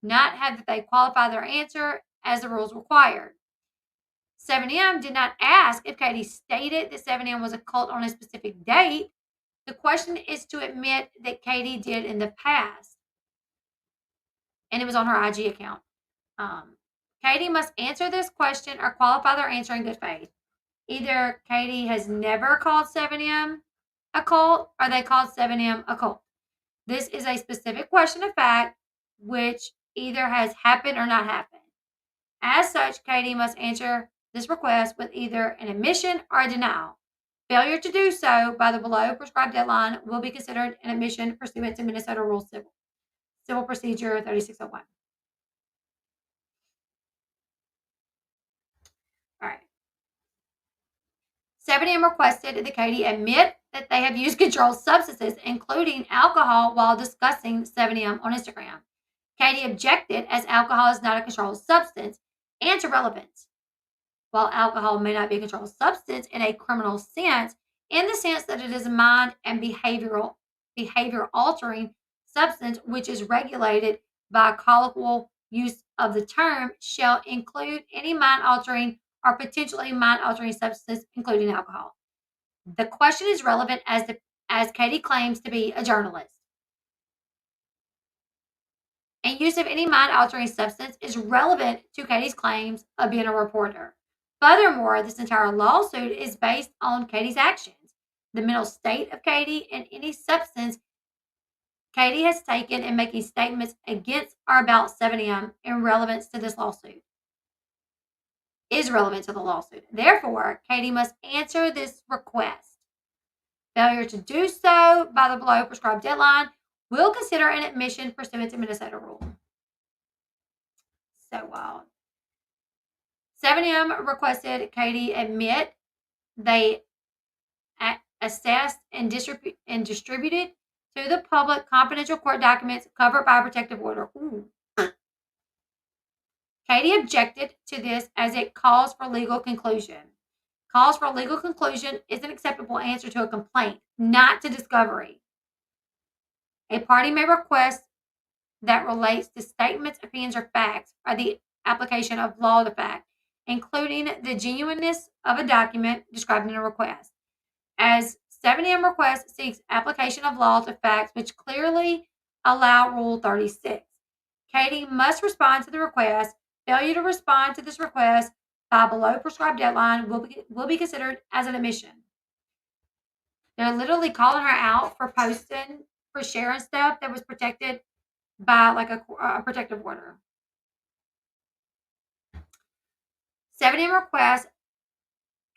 not have that they qualify their answer as the rules required. 7M did not ask if Katie stated that 7M was a cult on a specific date. The question is to admit that Katie did in the past, and it was on her IG account. Katie must answer this question or qualify their answer in good faith. Either Katie has never called 7M a cult or they called 7M a cult. This is a specific question of fact which either has happened or not happened. As such, Katie must answer this request with either an admission or a denial. Failure to do so by the below prescribed deadline will be considered an admission pursuant to Minnesota Rules Civil Procedure 3601. All right. 7M requested that Katie admit that they have used controlled substances, including alcohol, while discussing 7M on Instagram. Katie objected as alcohol is not a controlled substance and to relevance. While alcohol may not be a controlled substance in a criminal sense, in the sense that it is a mind and behavior altering substance which is regulated by colloquial use of the term, shall include any mind altering or potentially mind altering substance, including alcohol. The question is relevant as Katie claims to be a journalist. And use of any mind altering substance is relevant to Katie's claims of being a reporter. Furthermore, this entire lawsuit is based on Katie's actions, the mental state of Katie, and any substance Katie has taken in making statements against or about 7M in relevance to this lawsuit. Is relevant to the lawsuit. Therefore, Katie must answer this request. Failure to do so by the below prescribed deadline will consider an admission pursuant to Minnesota rule. So wild. 7M requested Katie admit they assessed and distributed to the public confidential court documents covered by a protective order. Ooh. Katie objected to this as it calls for legal conclusion. Calls for legal conclusion is an acceptable answer to a complaint, not to discovery. A party may request that relates to statements, opinions, or facts, or the application of law to fact, including the genuineness of a document described in a request. As 7M request seeks application of law to facts which clearly allow Rule 36. Katie must respond to the request. Failure to respond to this request by below prescribed deadline will be considered as an admission. They're literally calling her out for posting, for sharing stuff that was protected by like a protective order. 7M requests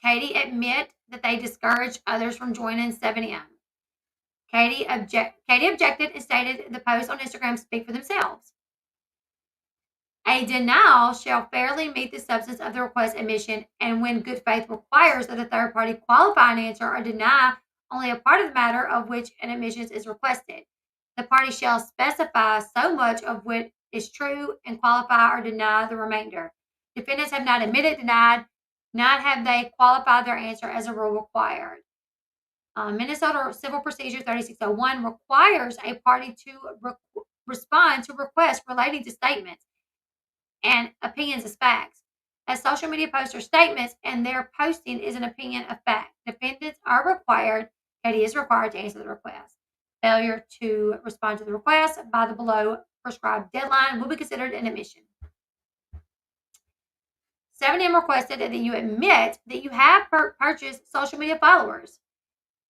Katie admit that they discouraged others from joining 7M. Katie objected and stated the posts on Instagram speak for themselves. A denial shall fairly meet the substance of the request admission, and when good faith requires that a third party qualify an answer or deny only a part of the matter of which an admission is requested, the party shall specify so much of what is true and qualify or deny the remainder. Defendants have not admitted, denied, not have they qualified their answer as a rule required. Minnesota Civil Procedure 3601 requires a party to respond to requests relating to statements and opinions as facts. As social media posts or statements, and their posting is an opinion of fact. Defendants are required, Katie is required to answer the request. Failure to respond to the request by the below prescribed deadline will be considered an admission. 7M requested that you admit that you have purchased social media followers.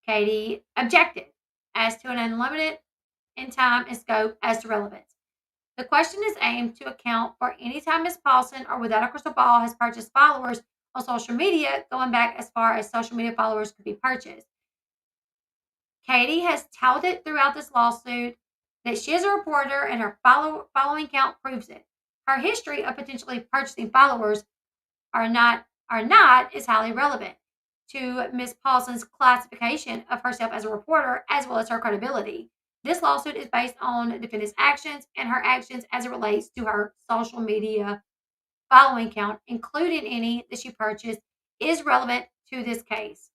Katie objected as to an unlimited in time and scope as to relevance. The question is aimed to account for any time Ms. Paulson or Without a Crystal Ball has purchased followers on social media, going back as far as social media followers could be purchased. Katie has touted throughout this lawsuit that she is a reporter and her following count proves it. Her history of potentially purchasing followers are not is highly relevant to Ms. Paulson's classification of herself as a reporter, as well as her credibility. This lawsuit is based on the defendant's actions and her actions as it relates to her social media following count, including any that she purchased, is relevant to this case.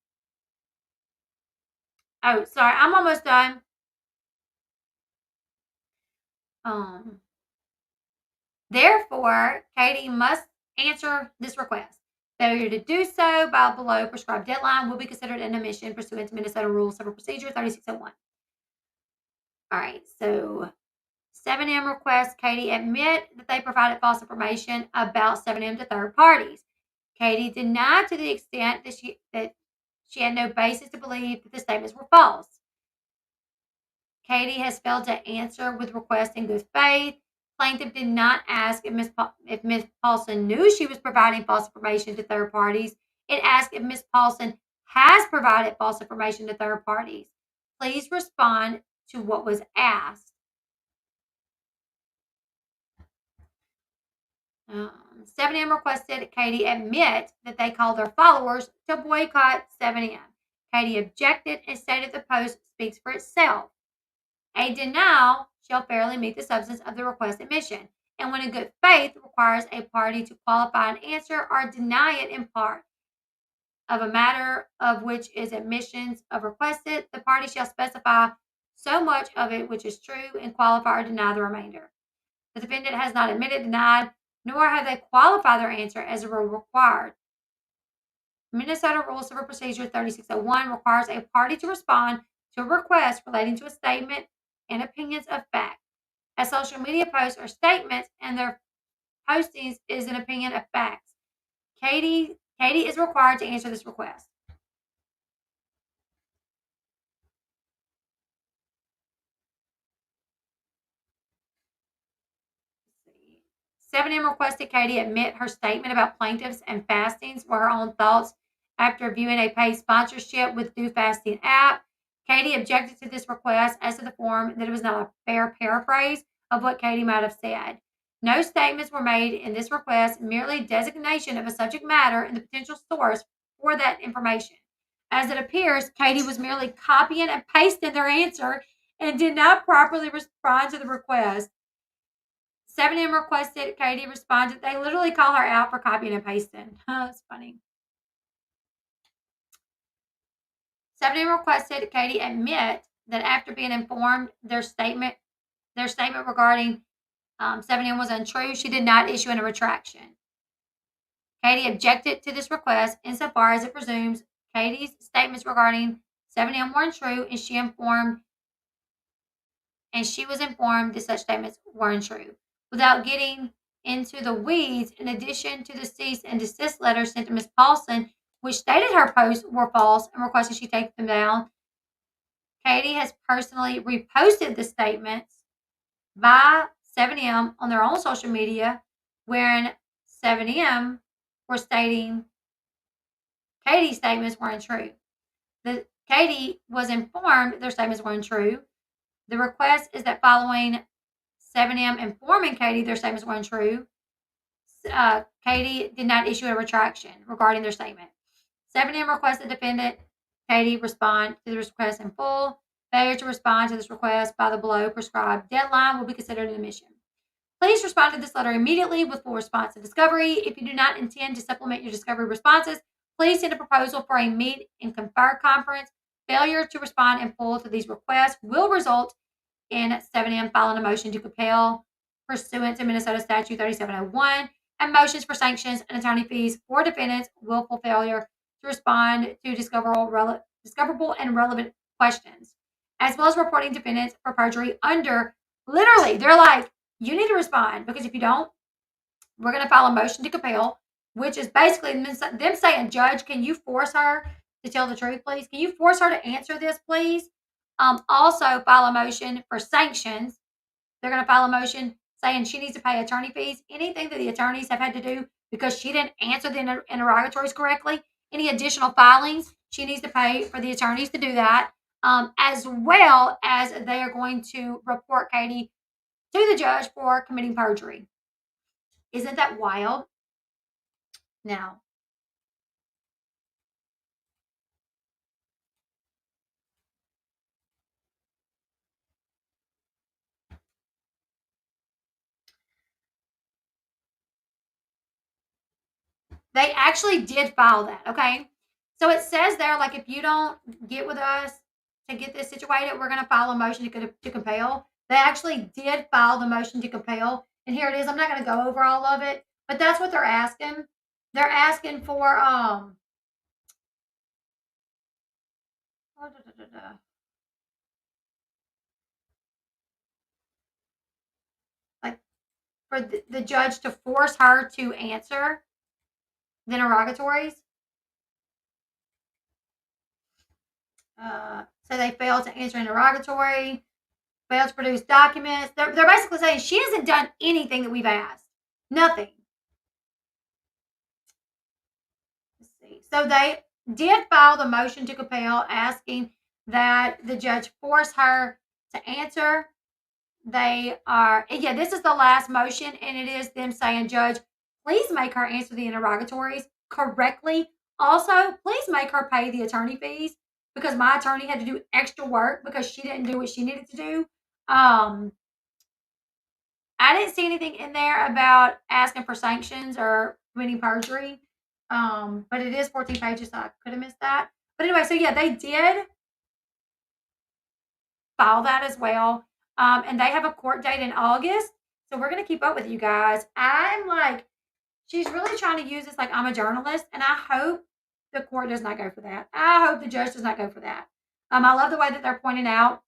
Oh, sorry, I'm almost done. Um, Therefore, Katie must answer this request. Failure to do so by below prescribed deadline will be considered an omission pursuant to Minnesota Rule Civil Procedure 3601. All right, so 7M requests Katie admit that they provided false information about 7M to third parties. Katie denied to the extent that she had no basis to believe that the statements were false. Katie has failed to answer with request in good faith. Plaintiff did not ask if Ms. Paulson knew she was providing false information to third parties. It asked if Ms. Paulson has provided false information to third parties. Please respond to what was asked. 7M requested Katie admit that they called their followers to boycott 7M. Katie objected and stated the post speaks for itself. A denial shall fairly meet the substance of the request admission, and when in good faith requires a party to qualify an answer or deny it in part of a matter of which is admissions of requested, the party shall specify so much of it which is true and qualify or deny the remainder. The defendant has not admitted, denied, nor have they qualified their answer as a rule required. Minnesota Rules Civil Procedure 3601 requires a party to respond to a request relating to a statement and opinions of fact. A social media post or statements and their postings is an opinion of facts. Katie is required to answer this request. 7M requested Katie admit her statement about plaintiffs and fastings were her own thoughts after viewing a paid sponsorship with Do Fasting app. Katie objected to this request as to the form that it was not a fair paraphrase of what Katie might have said. No statements were made in this request, merely designation of a subject matter and the potential source for that information. As it appears, Katie was merely copying and pasting their answer and did not properly respond to the request. 7M requested Katie responded. They literally call her out for copying and pasting. It's funny. 7M requested Katie admit that after being informed their statement regarding 7M was untrue, she did not issue a retraction. Katie objected to this request insofar as it presumes Katie's statements regarding 7M were untrue, and she was informed that such statements were untrue. Without getting into the weeds, in addition to the cease and desist letter sent to Ms. Paulson, which stated her posts were false and requested she take them down, Katie has personally reposted the statements by 7M on their own social media, wherein 7M were stating Katie's statements were untrue. Katie was informed their statements were untrue. The request is that following 7M informing Katie their statements were untrue, Katie did not issue a retraction regarding their statement. 7M requested defendant Katie respond to the request in full. Failure to respond to this request by the below prescribed deadline will be considered an omission. Please respond to this letter immediately with full response to discovery. If you do not intend to supplement your discovery responses, please send a proposal for a meet and confer conference. Failure to respond in full to these requests will result in 7M filing a motion to compel pursuant to Minnesota Statute 3701 and motions for sanctions and attorney fees for defendants' willful failure to respond to discoverable and relevant questions, as well as reporting defendants for perjury under, literally, they're like, you need to respond, because if you don't, we're going to file a motion to compel, which is basically them saying, Judge, can you force her to tell the truth, please? Can you force her to answer this, please? Also file a motion for sanctions. They're going to file a motion saying she needs to pay attorney fees, anything that the attorneys have had to do because she didn't answer the interrogatories correctly, any additional filings, she needs to pay for the attorneys to do that, as well as they are going to report Katie to the judge for committing perjury. Isn't that wild? Now, They actually did file that, okay? So it says there, like, if you don't get with us to get this situated, we're going to file a motion to compel. They actually did file the motion to compel. And here it is. I'm not going to go over all of it, but that's what they're asking. They're asking for, oh, like, for the judge to force her to answer the interrogatories. So they failed to answer interrogatory, failed to produce documents. They're basically saying she hasn't done anything that we've asked. Nothing. Let's see. So they did file the motion to compel asking that the judge force her to answer. They are, yeah, this is the last motion, and it is them saying, Judge, please make her answer the interrogatories correctly. Also, please make her pay the attorney fees because my attorney had to do extra work because she didn't do what she needed to do. Um, I didn't see anything in there about asking for sanctions or committing perjury. But it is 14 pages, so I could have missed that. But anyway, so yeah, they did file that as well. And they have a court date in August. So we're gonna keep up with you guys. I'm like, she's really trying to use this like I'm a journalist, and I hope the court does not go for that. I hope the judge does not go for that. I love the way that they're pointing out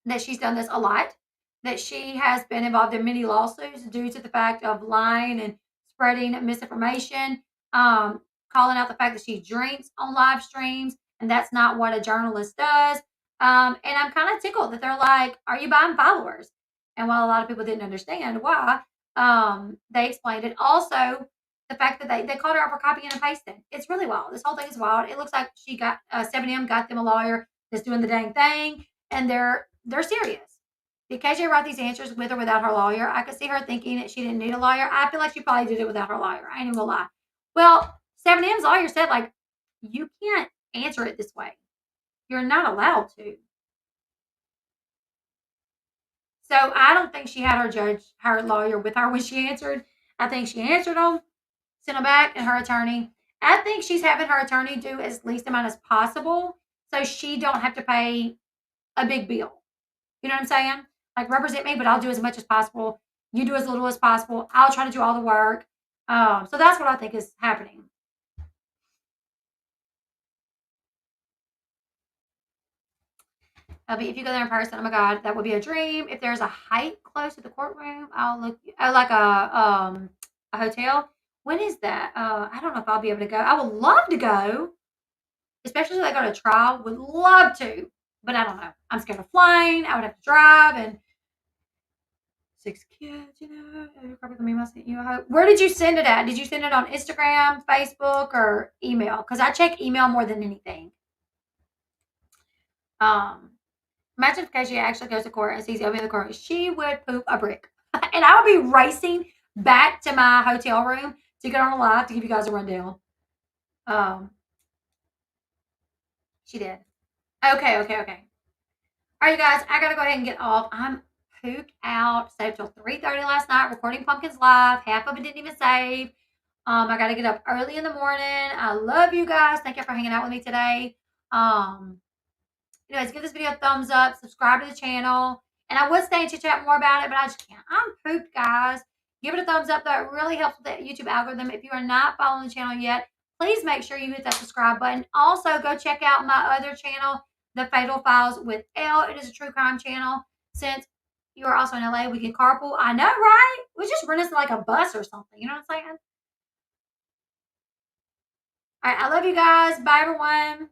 that she's done this a lot, that she has been involved in many lawsuits due to the fact of lying and spreading misinformation, calling out the fact that she drinks on live streams, and that's not what a journalist does. And I'm kind of tickled that they're like, "Are you buying followers?" And while a lot of people didn't understand why, they explained it. Also, the fact that they called her out for copying and pasting. It's really wild. This whole thing is wild. It looks like she got 7M got them a lawyer that's doing the dang thing, and they're serious. Did KJ write these answers with or without her lawyer? I could see her thinking that she didn't need a lawyer. I feel like she probably did it without her lawyer. I ain't even gonna lie. Well, 7M's lawyer said, like, you can't answer it this way. You're not allowed to. So I don't think she had her lawyer with her when she answered. I think she answered them, sent them back, and her attorney. I think she's having her attorney do as least amount as possible so she don't have to pay a big bill. You know what I'm saying? Like, represent me, but I'll do as much as possible. You do as little as possible. I'll try to do all the work. So that's what I think is happening. But if you go there in person, oh my God, that would be a dream. If there's a hike close to the courtroom, I'll look. Oh, like a hotel. When is that? I don't know if I'll be able to go. I would love to go, especially if I go to trial. Would love to, but I don't know. I'm scared of flying. I would have to drive, and 6 kids, you're probably gonna be messing you. Where did you send it at? Did you send it on Instagram, Facebook, or email? Because I check email more than anything. Um, Imagine if Casey actually goes to court and sees Obi in the court. She would poop a brick. And I would be racing back to my hotel room to get on a live to give you guys a rundown. Um, she did. Okay. All right, you guys, I gotta go ahead and get off. I'm pooped out. Saved till 3:30 last night, recording Pumpkins Live. Half of it didn't even save. I gotta get up early in the morning. I love you guys. Thank you for hanging out with me today. Anyways, give this video a thumbs up, subscribe to the channel, and I would stay and chit chat more about it, but I just can't. I'm pooped, guys. Give it a thumbs up. That really helps with the YouTube algorithm. If you are not following the channel yet, please make sure you hit that subscribe button. Also, go check out my other channel, The Fatal Files with Elle. It is a true crime channel. Since you are also in LA, we can carpool. I know, right? We just rent us like a bus or something. You know what I'm saying? All right, I love you guys. Bye, everyone.